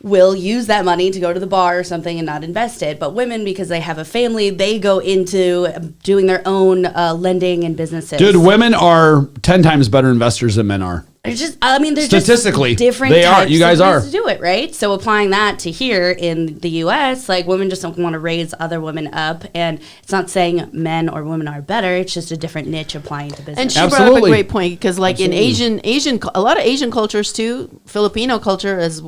will use that money to go to the bar or something and not invest it. But women, because they have a family, they go into doing their own lending and businesses. Dude, women are 10 times better investors than men are. It's just, I mean, there's Statistically, just different they are. types You guys of ways are. to do it, right? So applying that to here in the U.S., like women just don't want to raise other women up, and it's not saying men or women are better. It's just a different niche applying to business. And she brought up Absolutely. a great point because, like in a lot of Asian cultures too, Filipino culture as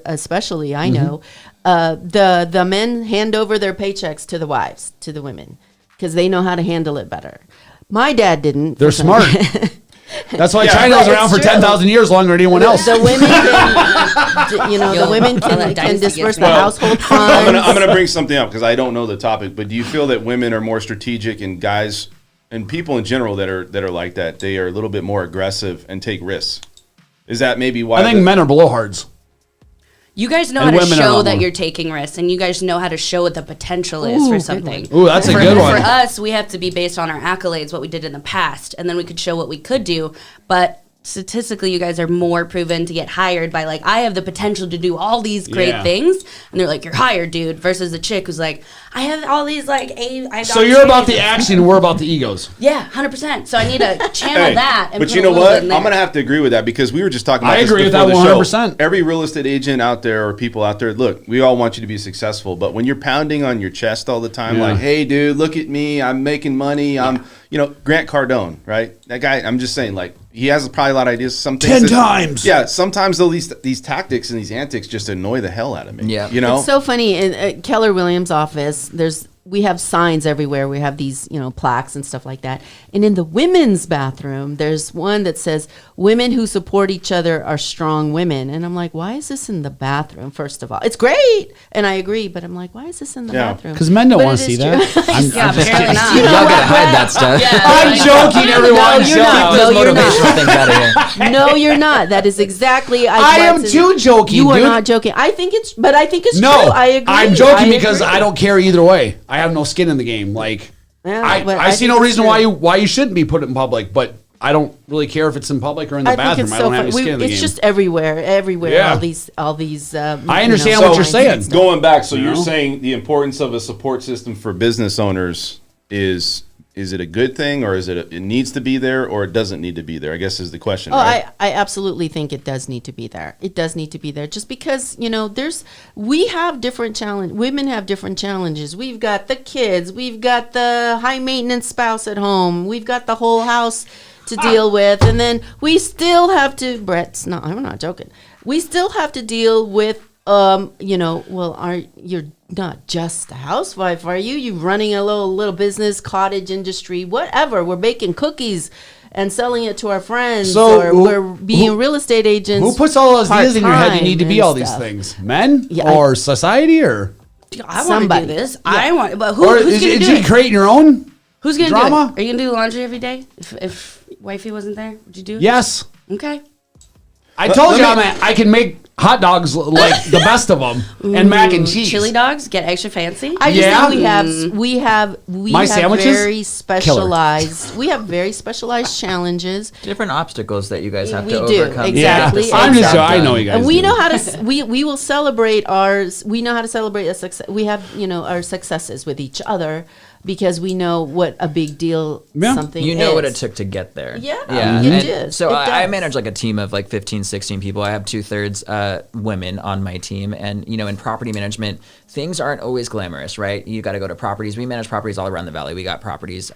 especially, I know, the men hand over their paychecks to the wives, to the women, because they know how to handle it better. My dad didn't. They're for some smart. reason. That's why Yeah, China was but around it's for true. 10,000 years longer than anyone else. The women can, the women Well, that can dynasty disperse gets the made. household I'm funds. gonna bring something up because I don't know the topic. But do you feel that women are more strategic and guys and people in general that are like that? They are a little bit more aggressive and take risks. Is that maybe why? I think men are blowhards. You guys know And how to women are show not that more. you're taking risks, and you guys know how to show what the potential is for something. Ooh, that's a good one. For us, we have to be based on our accolades, what we did in the past, and then we could show what we could do. But statistically, you guys are more proven to get hired by like, I have the potential to do all these great Yeah. things, and they're like, you're hired, dude. Versus the chick who's like, I have all these like So you're about the action, and we're about the egos. Yeah, 100%. So I need to channel Hey, that. And but put you a know little what? bit in I'm there. gonna have to agree with that because we were just talking about I this agree with before that the show. 100%. Every real estate agent out there or people out there, look, we all want you to be successful, but when you're pounding on your chest all the time, Yeah. like, hey, dude, look at me, I'm making money, Grant Cardone, right? That guy, I'm just saying, like, he has probably a lot of ideas. Some things 10 times. Yeah, sometimes these tactics and these antics just annoy the hell out of me. Yeah. you know. It's so funny in Keller Williams' office. We have signs everywhere. We have these, plaques and stuff like that. And in the women's bathroom, there's one that says, "Women who support each other are strong women." And I'm like, why is this in the bathroom? First of all, it's great, and I agree. But I'm like, why is this in the Yeah. bathroom? Because men don't But want it to see is that. true. I'm Yeah, just apparently kidding. not. You know Y'all what, gotta hide Brett? that stuff. I'm joking, everyone. No, you're Shut not. up. No, you're not. Motivational things out of here. No, you're not. That is exactly. I am too joking, You are dude. not joking. I think it's true. No, I agree. I'm joking because agree. I don't care either way. I have no skin in the game. Like, Yeah, but I see think no it's reason true. why you shouldn't be put in public, but I don't really care if it's in public or in the I think bathroom. it's I so don't have any funny. skin in the It's game. just everywhere. Yeah. All these. I understand what you're saying. Going back, so you're know? saying the importance of a support system for business owners is it a good thing, or is it needs to be there, or it doesn't need to be there? I guess is the question. Oh, right? I absolutely think it does need to be there. It does need to be there, just because we have different challenge. Women have different challenges. We've got the kids. We've got the high maintenance spouse at home. We've got the whole house to deal with, and then we still have to. Brett's not. I'm not joking. We still have to deal with. You're not just a housewife, are you? You're running a little business, cottage industry, whatever. We're baking cookies and selling it to our friends, or we're being real estate agents. Who puts all those ideas in your head? You need to be all these stuff. things, men Yeah, or society, or I want to do this. Yeah. I want, but or who's going to is do you it? creating your own? Who's going to do drama? it? Are you going to do laundry every day? If wifey wasn't there, would you do it? Yes. Okay. I told you I can make hot dogs like the best of them and mac and cheese. Chili dogs get extra fancy. I just Yeah. think we have My have sandwiches? very specialized. We have very specialized challenges. Different obstacles that you guys have We to do, overcome. exactly. Yeah. I'm just. Exactly. I know you guys. And we do. know how to we will celebrate ours. We know how to celebrate a success. We have our successes with each other because we know what a big deal Yeah. something You know is. what it took to get there. Yeah, Yeah. it And did. So It I does. manage like a team of like 15, 16 people. I have 2/3 women on my team. And, in property management, things aren't always glamorous, right? You got to go to properties. We manage properties all around the valley. We got properties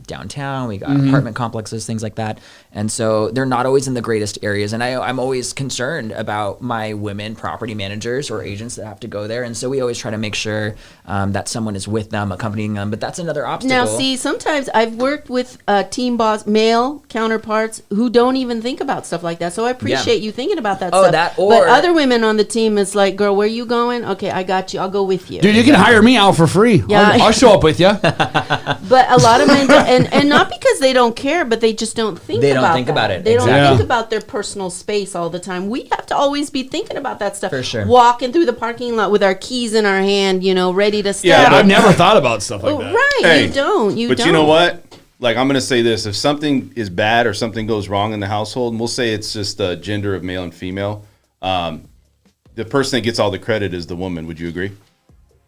downtown. We got apartment complexes, things like that. And so they're not always in the greatest areas. And I'm always concerned about my women property managers or agents that have to go there. And so we always try to make sure that someone is with them, accompanying them. But that's another obstacle. Now, see, sometimes I've worked with team boss, male counterparts who don't even think about stuff like that. So I appreciate you thinking about that Oh, stuff. that but or- other women on the team is like, girl, where you going? Okay, I got you. I'll go with you. Dude, you can hire me out for free. Yeah. I'll show up with you. But a lot of men, and not because they don't care, but they just don't think They don't about think that. about it. They don't Exactly. think about their personal space all the time. We have to always be thinking about that stuff. For sure. Walking through the parking lot with our keys in our hand, ready to step. Yeah, I've never thought about stuff like that. Right, Hey, you don't. But don't. you know what? Like, I'm going to say this. If something is bad or something goes wrong in the household, and we'll say it's just the gender of male and female, the person that gets all the credit is the woman. Would you agree?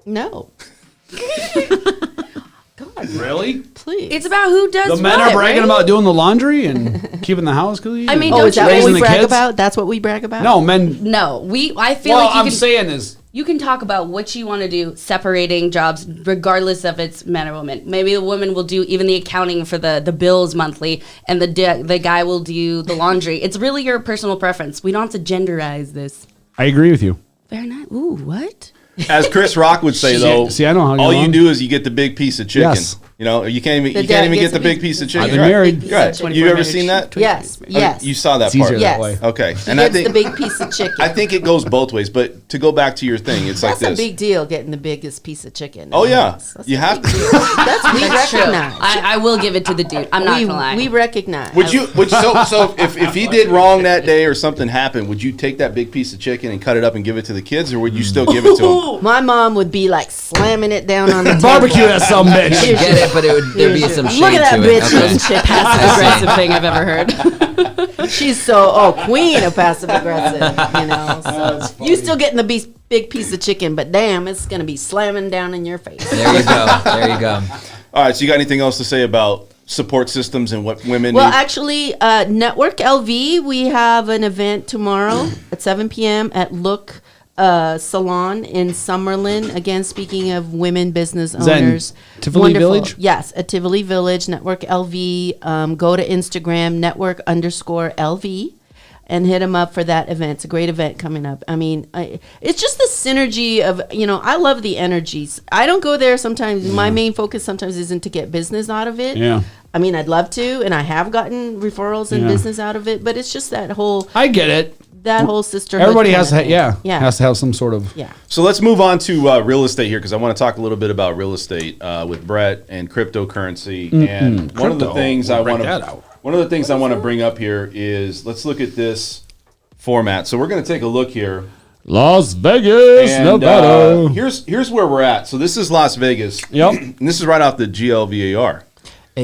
No. God, Really? please. It's about who does The men what, are bragging right? about doing the laundry and keeping the house clean. I mean, Oh, don't is that you what raising we the brag kids? about? That's what we brag about? No, men. No, I feel Well, like you I'm can, saying is you can talk about what you want to do, separating jobs, regardless of it's men or women. Maybe the woman will do even the accounting for the bills monthly, and the guy will do the laundry. It's really your personal preference. We don't have to genderize this. I agree with you. Very nice. Ooh, what? As Chris Rock would say, Shit. though, See, I know how you all you run. do is you get the big piece of chicken. Yes. You can't even The you dad can't even gets get the the big big piece of piece chicken. of I've been Right. married. Right. 24 You ever marriage. seen that? Yes, yes. You saw that It's easier part. Yes. that way. Okay. He And I gets think the big piece of chicken. I think it goes both ways. But to go back to your thing, it's like That's this. a big deal, getting the biggest piece of chicken. Oh, yeah. That's You a have big to. deal. That's we That's true. recognize. I will give it to the dude. I'm not we, gonna lie. we recognize. So if he did wrong that day or something happened, would you take that big piece of chicken and cut it up and give it to the kids, or would you still give it to him? My mom would be like slamming it down on the table. Barbecue that some bitch. Here's Get it, but there'd be some shade Look at that to it. bitch Okay. eating chicken. Passive aggressive thing I've ever heard. She's queen of passive aggressive. So you still getting the big piece of chicken, but damn, it's gonna be slamming down in your face. There you go. There you go. All right. So you got anything else to say about support systems and what women Well, need? actually, Network LV, we have an event tomorrow at 7 p.m. at Look Salon in Summerlin. Again, speaking of women business Is that in owners. Tivoli Wonderful. Village? Yes, at Tivoli Village, Network LV. Go to Instagram, network_LV. And hit them up for that event. It's a great event coming up. I mean, it's just the synergy of, I love the energies. I don't go there sometimes. My main focus sometimes isn't to get business out of it. Yeah. I mean, I'd love to, and I have gotten referrals and Yeah. business out of it, but it's just that whole I get it. sisterhood. Everybody kind has of to, thing. yeah, has to have some sort of. Yeah. So let's move on to real estate here because I want to talk a little bit about real estate with Bret and cryptocurrency. And one of the Crypto. things We'll I break want that to out. one of the things I want to bring up here is let's look at this format. So we're going to take a look here. Las Vegas, And Nevada. here's where we're at. So this is Las Vegas. Yep. And this is right off the GLVAR.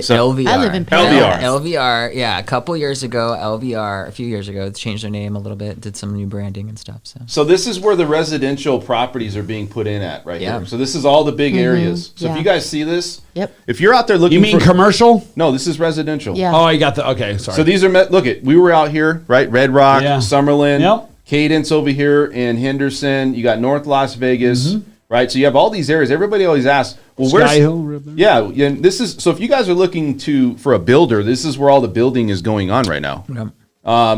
So- LVR. I live in Paris. LVR. LVR, yeah. A couple years ago, LVR, a few years ago, changed their name a little bit, did some new branding and stuff. So So this is where the residential properties are being put in at right Yeah. here. So this is all the big areas. So if Yeah. you guys see this, Yep. if you're out there looking You mean for commercial? No, this is residential. Yeah. Oh, you got the. Okay, sorry. So these are look at we were out here, right? Red Rock, Yeah. Summerlin, Yep. Cadence over here in Henderson. You got North Las Vegas, right? So you have all these areas. Everybody always asks, Well, Sky Hill, right there. Yeah, and this is so. If you guys are looking for a builder, this is where all the building is going on right now.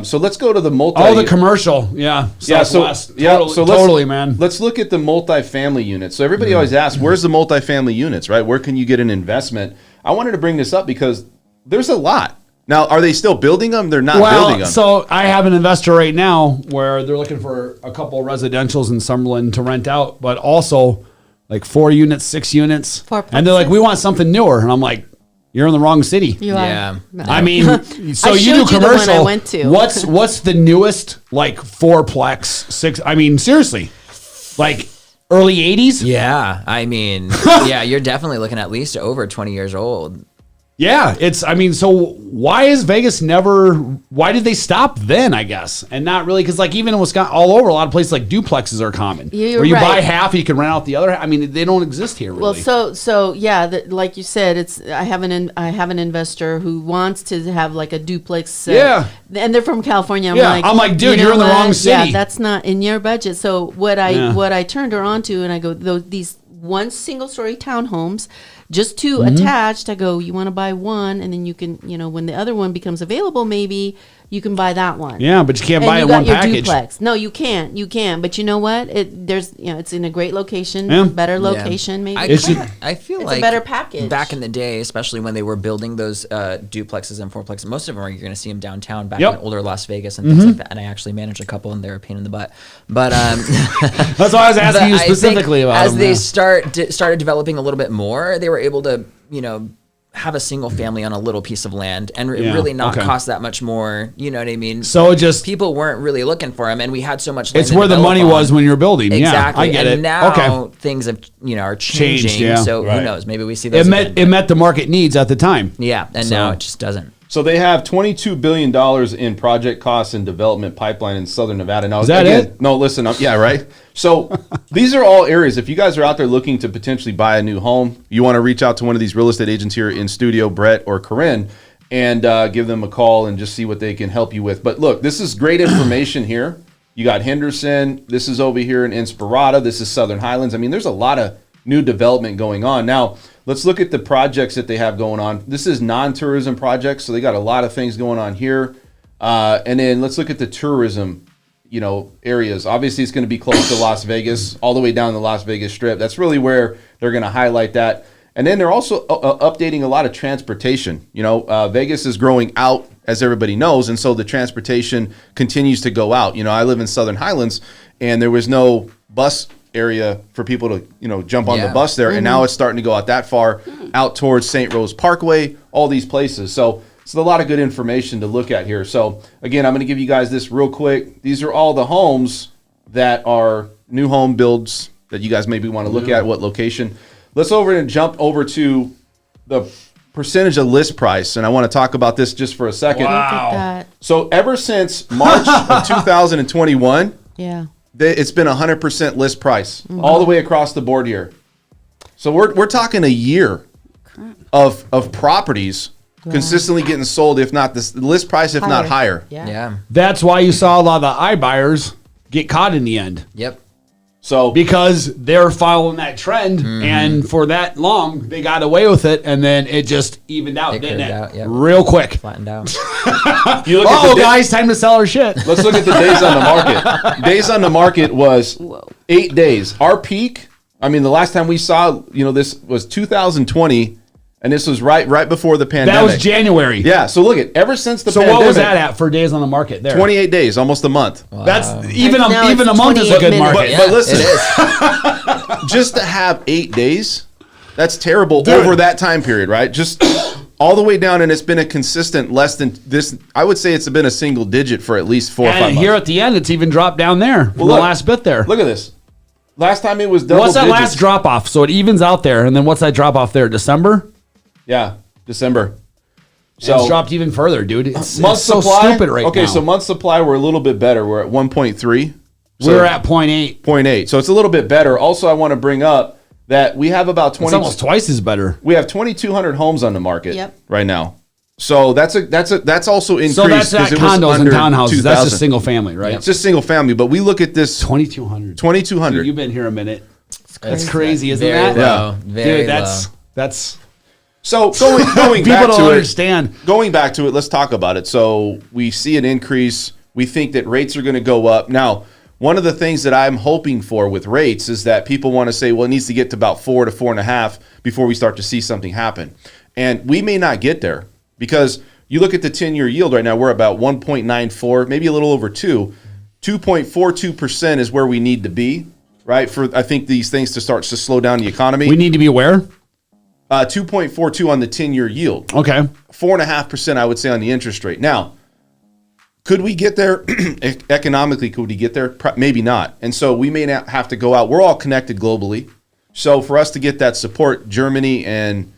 So let's go to the multi. Oh, the commercial. Yeah. Southwest. Totally, man. Let's look at the multifamily units. So everybody always asks, where's the multifamily units, right? Where can you get an investment? I wanted to bring this up because there's a lot. Now, are they still building them? They're not building them. So I have an investor right now where they're looking for a couple of residentials in Summerlin to rent out, but also like 4 units, 6 units. And they're like, we want something newer. And I'm like, you're in the wrong city. You are. I mean, so you do commercial. The one I went to. What's the newest like 4-plex 6? I mean, seriously, like early 80s. Yeah, I mean, yeah, you're definitely looking at least over 20 years old. Yeah, so why is Vegas why did they stop then, I guess? And not really, because like even in Wisconsin, all over, a lot of places like duplexes are common. You're where you right. buy half, you can rent out the other half. I mean, they don't exist here really. Well, so yeah, like you said, I have an investor who wants to have like a duplex. Yeah. And they're from California. I'm like, dude, you you're in the know wrong what? city. Yeah, that's not in your budget. So what I turned her on to, and I go, these one single story townhomes, just 2 attached. I go, you want to buy one, and then you can, when the other one becomes available, maybe you can buy that one. Yeah, but you can't buy it in got one your package. Duplex. No, you can't. You can, but you know what? It's in a great location, better location, maybe. I feel it's like a better package. Back in the day, especially when they were building those duplexes and fourplexes, most of them you're going to see them downtown, back in older Las Vegas and things like that. And I actually managed a couple, and they're a pain in the butt. But that's why I was asking you specifically about as them, they started developing a little bit more, they were able to have a single family on a little piece of land and really not cost that much more. You know what I mean? So just people weren't really looking for them, and we had so much land. It's where the money was when you were building. Exactly. Yeah, I get and it. now things have are changing. Changed, so who knows? Maybe we see those. It met the market needs at the time. Yeah, and now it just doesn't. So they have $22 billion in project costs and development pipeline in Southern Nevada. Now, is that it? No, listen. Yeah, right. So these are all areas. If you guys are out there looking to potentially buy a new home, you want to reach out to one of these real estate agents here in studio, Bret or Corin, and give them a call and just see what they can help you with. But look, this is great information here. You got Henderson. This is over here in Inspirada. This is Southern Highlands. I mean, there's a lot of new development going on. Now, let's look at the projects that they have going on. This is non-tourism projects, so they got a lot of things going on here. And then let's look at the tourism, areas. Obviously, it's going to be close to Las Vegas, all the way down the Las Vegas Strip. That's really where they're going to highlight that. And then they're also updating a lot of transportation. Vegas is growing out, as everybody knows, and so the transportation continues to go out. I live in Southern Highlands, and there was no bus area for people to jump on the bus there, and now it's starting to go out that far out towards St. Rose Parkway, all these places. So it's a lot of good information to look at here. So again, I'm going to give you guys this real quick. These are all the homes that are new home builds that you guys maybe want to look at, what location. Let's jump over to the percentage of list price, and I want to talk about this just for a second. Look at that. So ever since March of 2021, it's been 100% list price all the way across the board here. So we're talking a year of properties consistently getting sold, if not the list price, if not higher. Yeah. That's why you saw a lot of the iBuyers get caught in the end. Yep. So because they're following that trend, and for that long they got away with it, and then it just evened out, didn't it? Real quick, flattened out. Guys, time to sell our shit. Let's look at the days on the market. Days on the market was 8 days. Our peak, the last time we saw, this was 2020, and this was right before the pandemic. That was January. Yeah. So look at ever since the pandemic. So what was that at for days on the market there? 28 days, almost a month. Wow. That's even a month is a good market. But listen, just to have 8 days, that's terrible over that time period, right? Just all the way down, and it's been a consistent less than this. I would say it's been a single digit for at least 4 or 5 months. And here at the end, it's even dropped down there. Well, the last bit there. Look at this. Last time it was double digits. What's that last drop off? So it evens out there, and then what's that drop off there? December? Yeah, December. So it's dropped even further, dude. It's so stupid right now. Okay, so month supply, we're a little bit better. We're at 1.3. So we're at 0.8. 0.8. So it's a little bit better. Also, I want to bring up that we have about 20. It's almost twice as better. We have 2,200 homes on the market right now. So that's also increased. So that's not condos and townhouses. That's just single family, right? It's just single family. But we look at this 2,200. 2,200. Dude, you've been here a minute. That's crazy, isn't Very that? low. Very Dude, that's So going people back don't to understand. Going back to it, let's talk about it. So we see an increase. We think that rates are going to go up. Now, one of the things that I'm hoping for with rates is that people want to say, well, it needs to get to about 4 to 4.5 before we start to see something happen. And we may not get there because you look at the 10-year yield right now, we're about 1.94, maybe a little over 2. 2.42% is where we need to be, right? For I think these things to start to slow down the economy. We need to be aware. 2.42 on the 10-year yield. Okay. 4.5%, I would say, on the interest rate. Now, could we get there economically? Could we get there? Maybe not. And so we may not have to go out. We're all connected globally. So for us to get that support, Germany and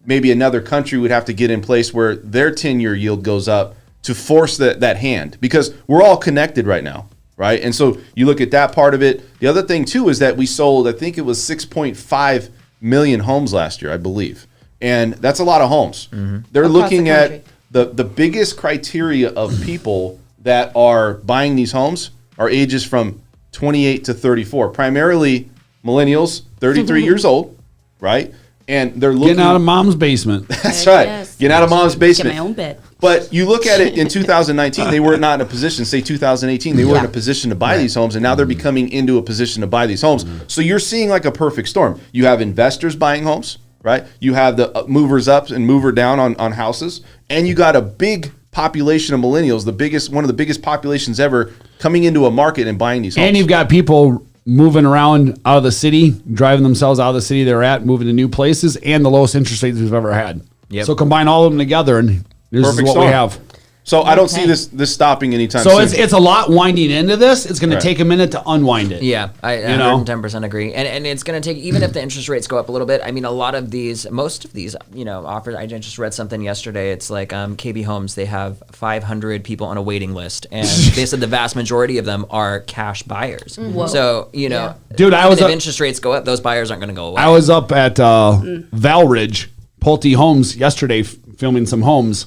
maybe another country would have to get in place where their 10-year yield goes up to force that hand, because we're all connected right now, right? And so you look at that part of it. The other thing, too, is that we sold, I think it was 6.5 million homes last year, I believe. And that's a lot of homes. They're Across looking the at country. the biggest criteria of people that are buying these homes are ages from 28 to 34, primarily millennials, 33 years old, right? And they're looking Getting out of mom's basement. That's right. Yes. Get out of mom's Get basement. my own bed. But you look at it in 2019, they were not in a position, say 2018, they were in a position to buy these homes, and now they're becoming into a position to buy these homes. So you're seeing like a perfect storm. You have investors buying homes, right? You have the movers up and mover down on houses, and you got a big population of millennials, one of the biggest populations ever, coming into a market and buying these homes. And you've got people moving around out of the city, driving themselves out of the city they're at, moving to new places, and the lowest interest rates we've ever had. Yep. So combine all of them together, and this Perfect is what storm. we have. So I don't see this stopping anytime So soon. it's a lot winding into this. It's going Right. to take a minute to unwind it. Yeah, I know? 110% agree. And it's going to take, even if the interest rates go up a little bit, I mean, most of these, offers, I just read something yesterday. It's like KB Homes, they have 500 people on a waiting list. And they said the vast majority of them are cash buyers. Whoa. So, Dude, if interest rates go up, those buyers aren't going to go away. I was up at Valridge, Pulte Homes yesterday filming some homes,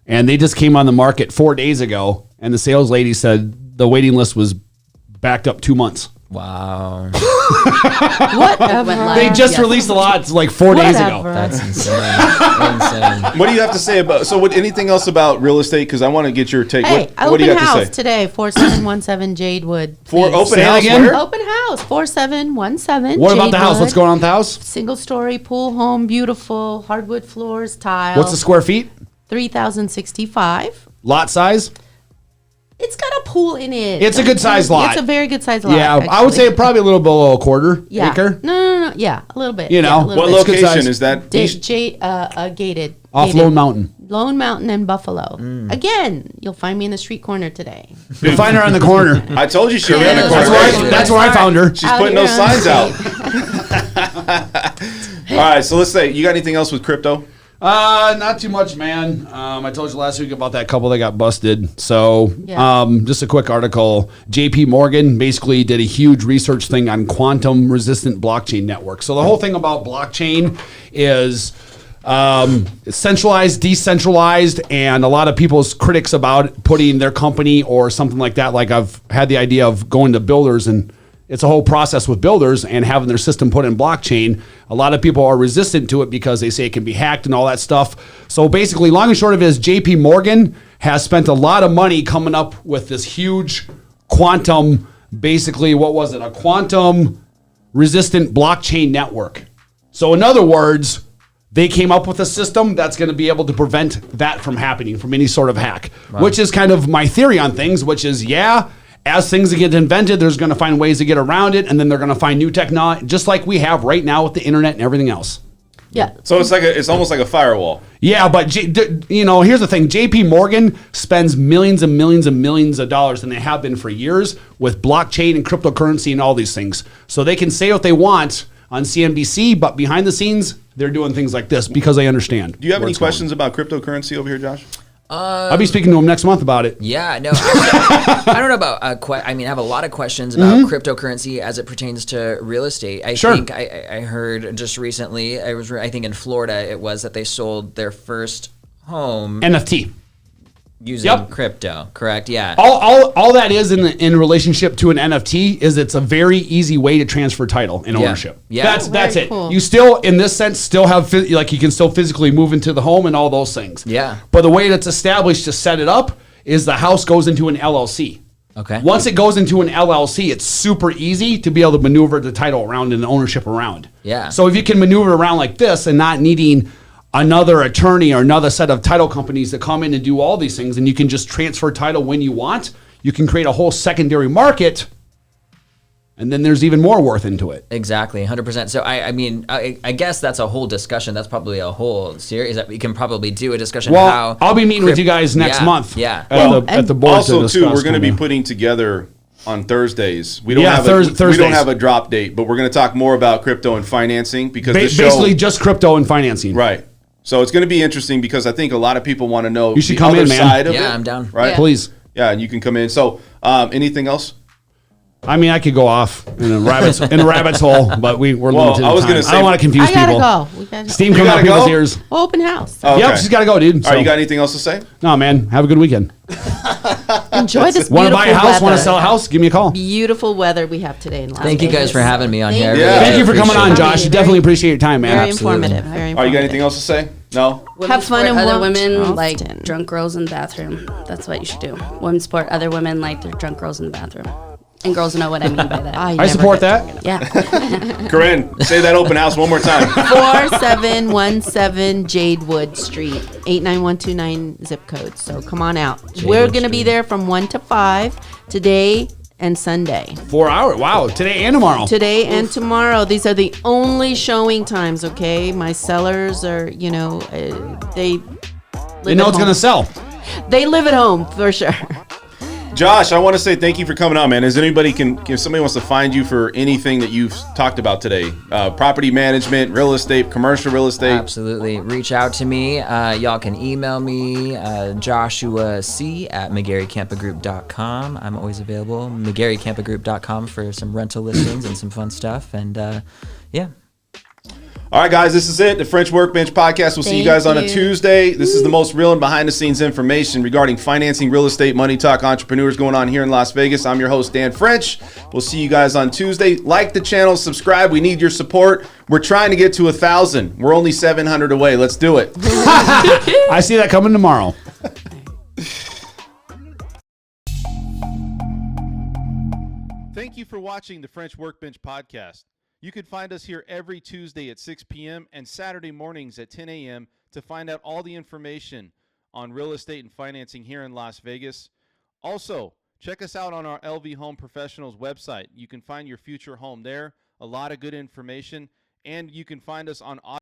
and they just came on the market 4 days ago, and the sales lady said the waiting list was backed up 2 months. Wow. Whatever. They just released the lots like 4 days ago. Whatever. That's insane. What do you have to say about, anything else about real estate? Because I want to get your take. Hey, What do you open have to house say? today, 4717 Jadewood. For please. open Say it house again? where? Open house, 4717 What about the house? Jadewood. What's going on with the house? Single story pool home, beautiful, hardwood floors, tile. What's the square feet? 3,065. Lot size? It's got a pool in it. It's a good sized lot. It's a very good sized lot. Yeah, I would actually. say probably a little below a quarter Yeah. acre. No. Yeah, a little bit. You know, yeah, a little What bit. It's good location size. is that? Gated. Off gated. Lone Mountain. Lone Mountain and Buffalo. Again, you'll find me in the street corner today. You'll find her on the corner. I told you she was Yeah, in the that's corner. right. That's where I found her. She's Out putting here those on the signs out. All right, so let's say, you got anything else with crypto? Not too much, man. I told you last week about that couple that got busted. So, Yeah. just a quick article. JP Morgan basically did a huge research thing on quantum resistant blockchain network. So the whole thing about blockchain is it's centralized, decentralized, and a lot of people's critics about putting their company or something like that. Like I've had the idea of going to builders, and it's a whole process with builders and having their system put in blockchain. A lot of people are resistant to it because they say it can be hacked and all that stuff. So basically, long and short of it is JP Morgan has spent a lot of money coming up with this huge quantum, basically, what was it? A quantum resistant blockchain network. So in other words, they came up with a system that's going to be able to prevent that from happening, from any sort of hack, which is kind of my theory on things, which is, as things get invented, there's going to find ways to get around it, and then they're going to find new technology, just like we have right now with the internet and everything else. Yeah. So it's almost like a firewall. Yeah, but here's the thing: JP Morgan spends millions and millions and millions of dollars, and they have been for years, with blockchain and cryptocurrency and all these things. So they can say what they want on CNBC, but behind the scenes, they're doing things like this because they understand. Do you have where any it's going. questions about cryptocurrency over here, Josh? I'll be speaking to him next month about it. Yeah, no, I don't know about. I have a lot of questions about cryptocurrency as it pertains to real estate. I Sure. think I heard just recently. I think in Florida it was that they sold their first home. NFT. using crypto, correct? Yeah. All that is in relationship to an NFT is it's a very easy way to transfer title and ownership. Yeah. That's it. Cool. You still, in this sense, still have you can still physically move into the home and all those things. Yeah. But the way that's established to set it up is the house goes into an LLC. Okay. Once it goes into an LLC, it's super easy to be able to maneuver the title around and the ownership around. Yeah. So if you can maneuver around like this and not needing another attorney or another set of title companies that come in and do all these things, and you can just transfer title when you want, you can create a whole secondary market, and then there's even more worth into it. Exactly, 100%. So I guess that's a whole discussion. That's probably a whole series that we can probably do a discussion. Well, how I'll be meeting with you guys next month. Yeah. At the board. Also, to too, discuss we're going to be kinda. putting together on Thursdays. We don't have Thursdays. we don't have a drop date, but we're going to talk more about crypto and financing because the show, basically just crypto and financing. right. So it's going to be interesting because I think a lot of people want to know You should the come other in, man. side of it. Yeah, I'm down. Right? Yeah. Please. Yeah, and you can come in. So, anything else? I mean, I could go off in a rabbit's hole, but we're limited. I was time. gonna say- I don't want to confuse I gotta people. go. We gotta Steam You coming out gotta people's go? ears. Open house. Oh, Yep, okay. she's got to go, dude. All right, you got anything else to say? No, man. Have a good weekend. Enjoy this beautiful Want to buy a house? weather. Want to sell a house? Give me a call. Beautiful weather we have today in Las Thank you guys Vegas. for having me on here. Yeah. Thank you for coming Appreciate on, it. Josh. Definitely appreciate your time, man. Very Absolutely. informative. Very All right, informative. you got anything else to say? No? Women fun support and other watch women like Charleston. drunk girls in the bathroom. That's what you should do. Women support other women like they're drunk girls in the bathroom. And girls know what I mean by that. I never support did. that. Yeah. Corinne, say that open house one more time. 4717 Jadewood Street, 89129 zip code. So come on out. We're going to be there from 1 to 5 today and Sunday. 4 hours. Wow. Today and tomorrow. Today and tomorrow. These are the only showing times, okay? My sellers are, they They know it's going to sell. They live at home for sure. Josh, I want to say thank you for coming on, man. If somebody wants to find you for anything that you've talked about today, property management, real estate, commercial real estate. Absolutely. Reach out to me. Y'all can email me, joshuac@McGarryCampaGroup.com. I'm always available. McGarryCampaGroup.com for some rental listings and some fun stuff. And yeah. All right, guys, this is it. The French Workbench Podcast. We'll see you Thank guys on a you. Tuesday. This is the most real and behind-the-scenes information regarding financing, real estate, money talk, entrepreneurs going on here in Las Vegas. I'm your host, Dan French. We'll see you guys on Tuesday. Like the channel, subscribe. We need your support. We're trying to get to 1,000. We're only 700 away. Let's do it. I see that coming tomorrow. Thank you for watching the French Workbench Podcast. You can find us here every Tuesday at 6 p.m. and Saturday mornings at 10 a.m. to find out all the information on real estate and financing here in Las Vegas. Also, check us out on our LV Home Professionals website. You can find your future home there, a lot of good information, and you can find us on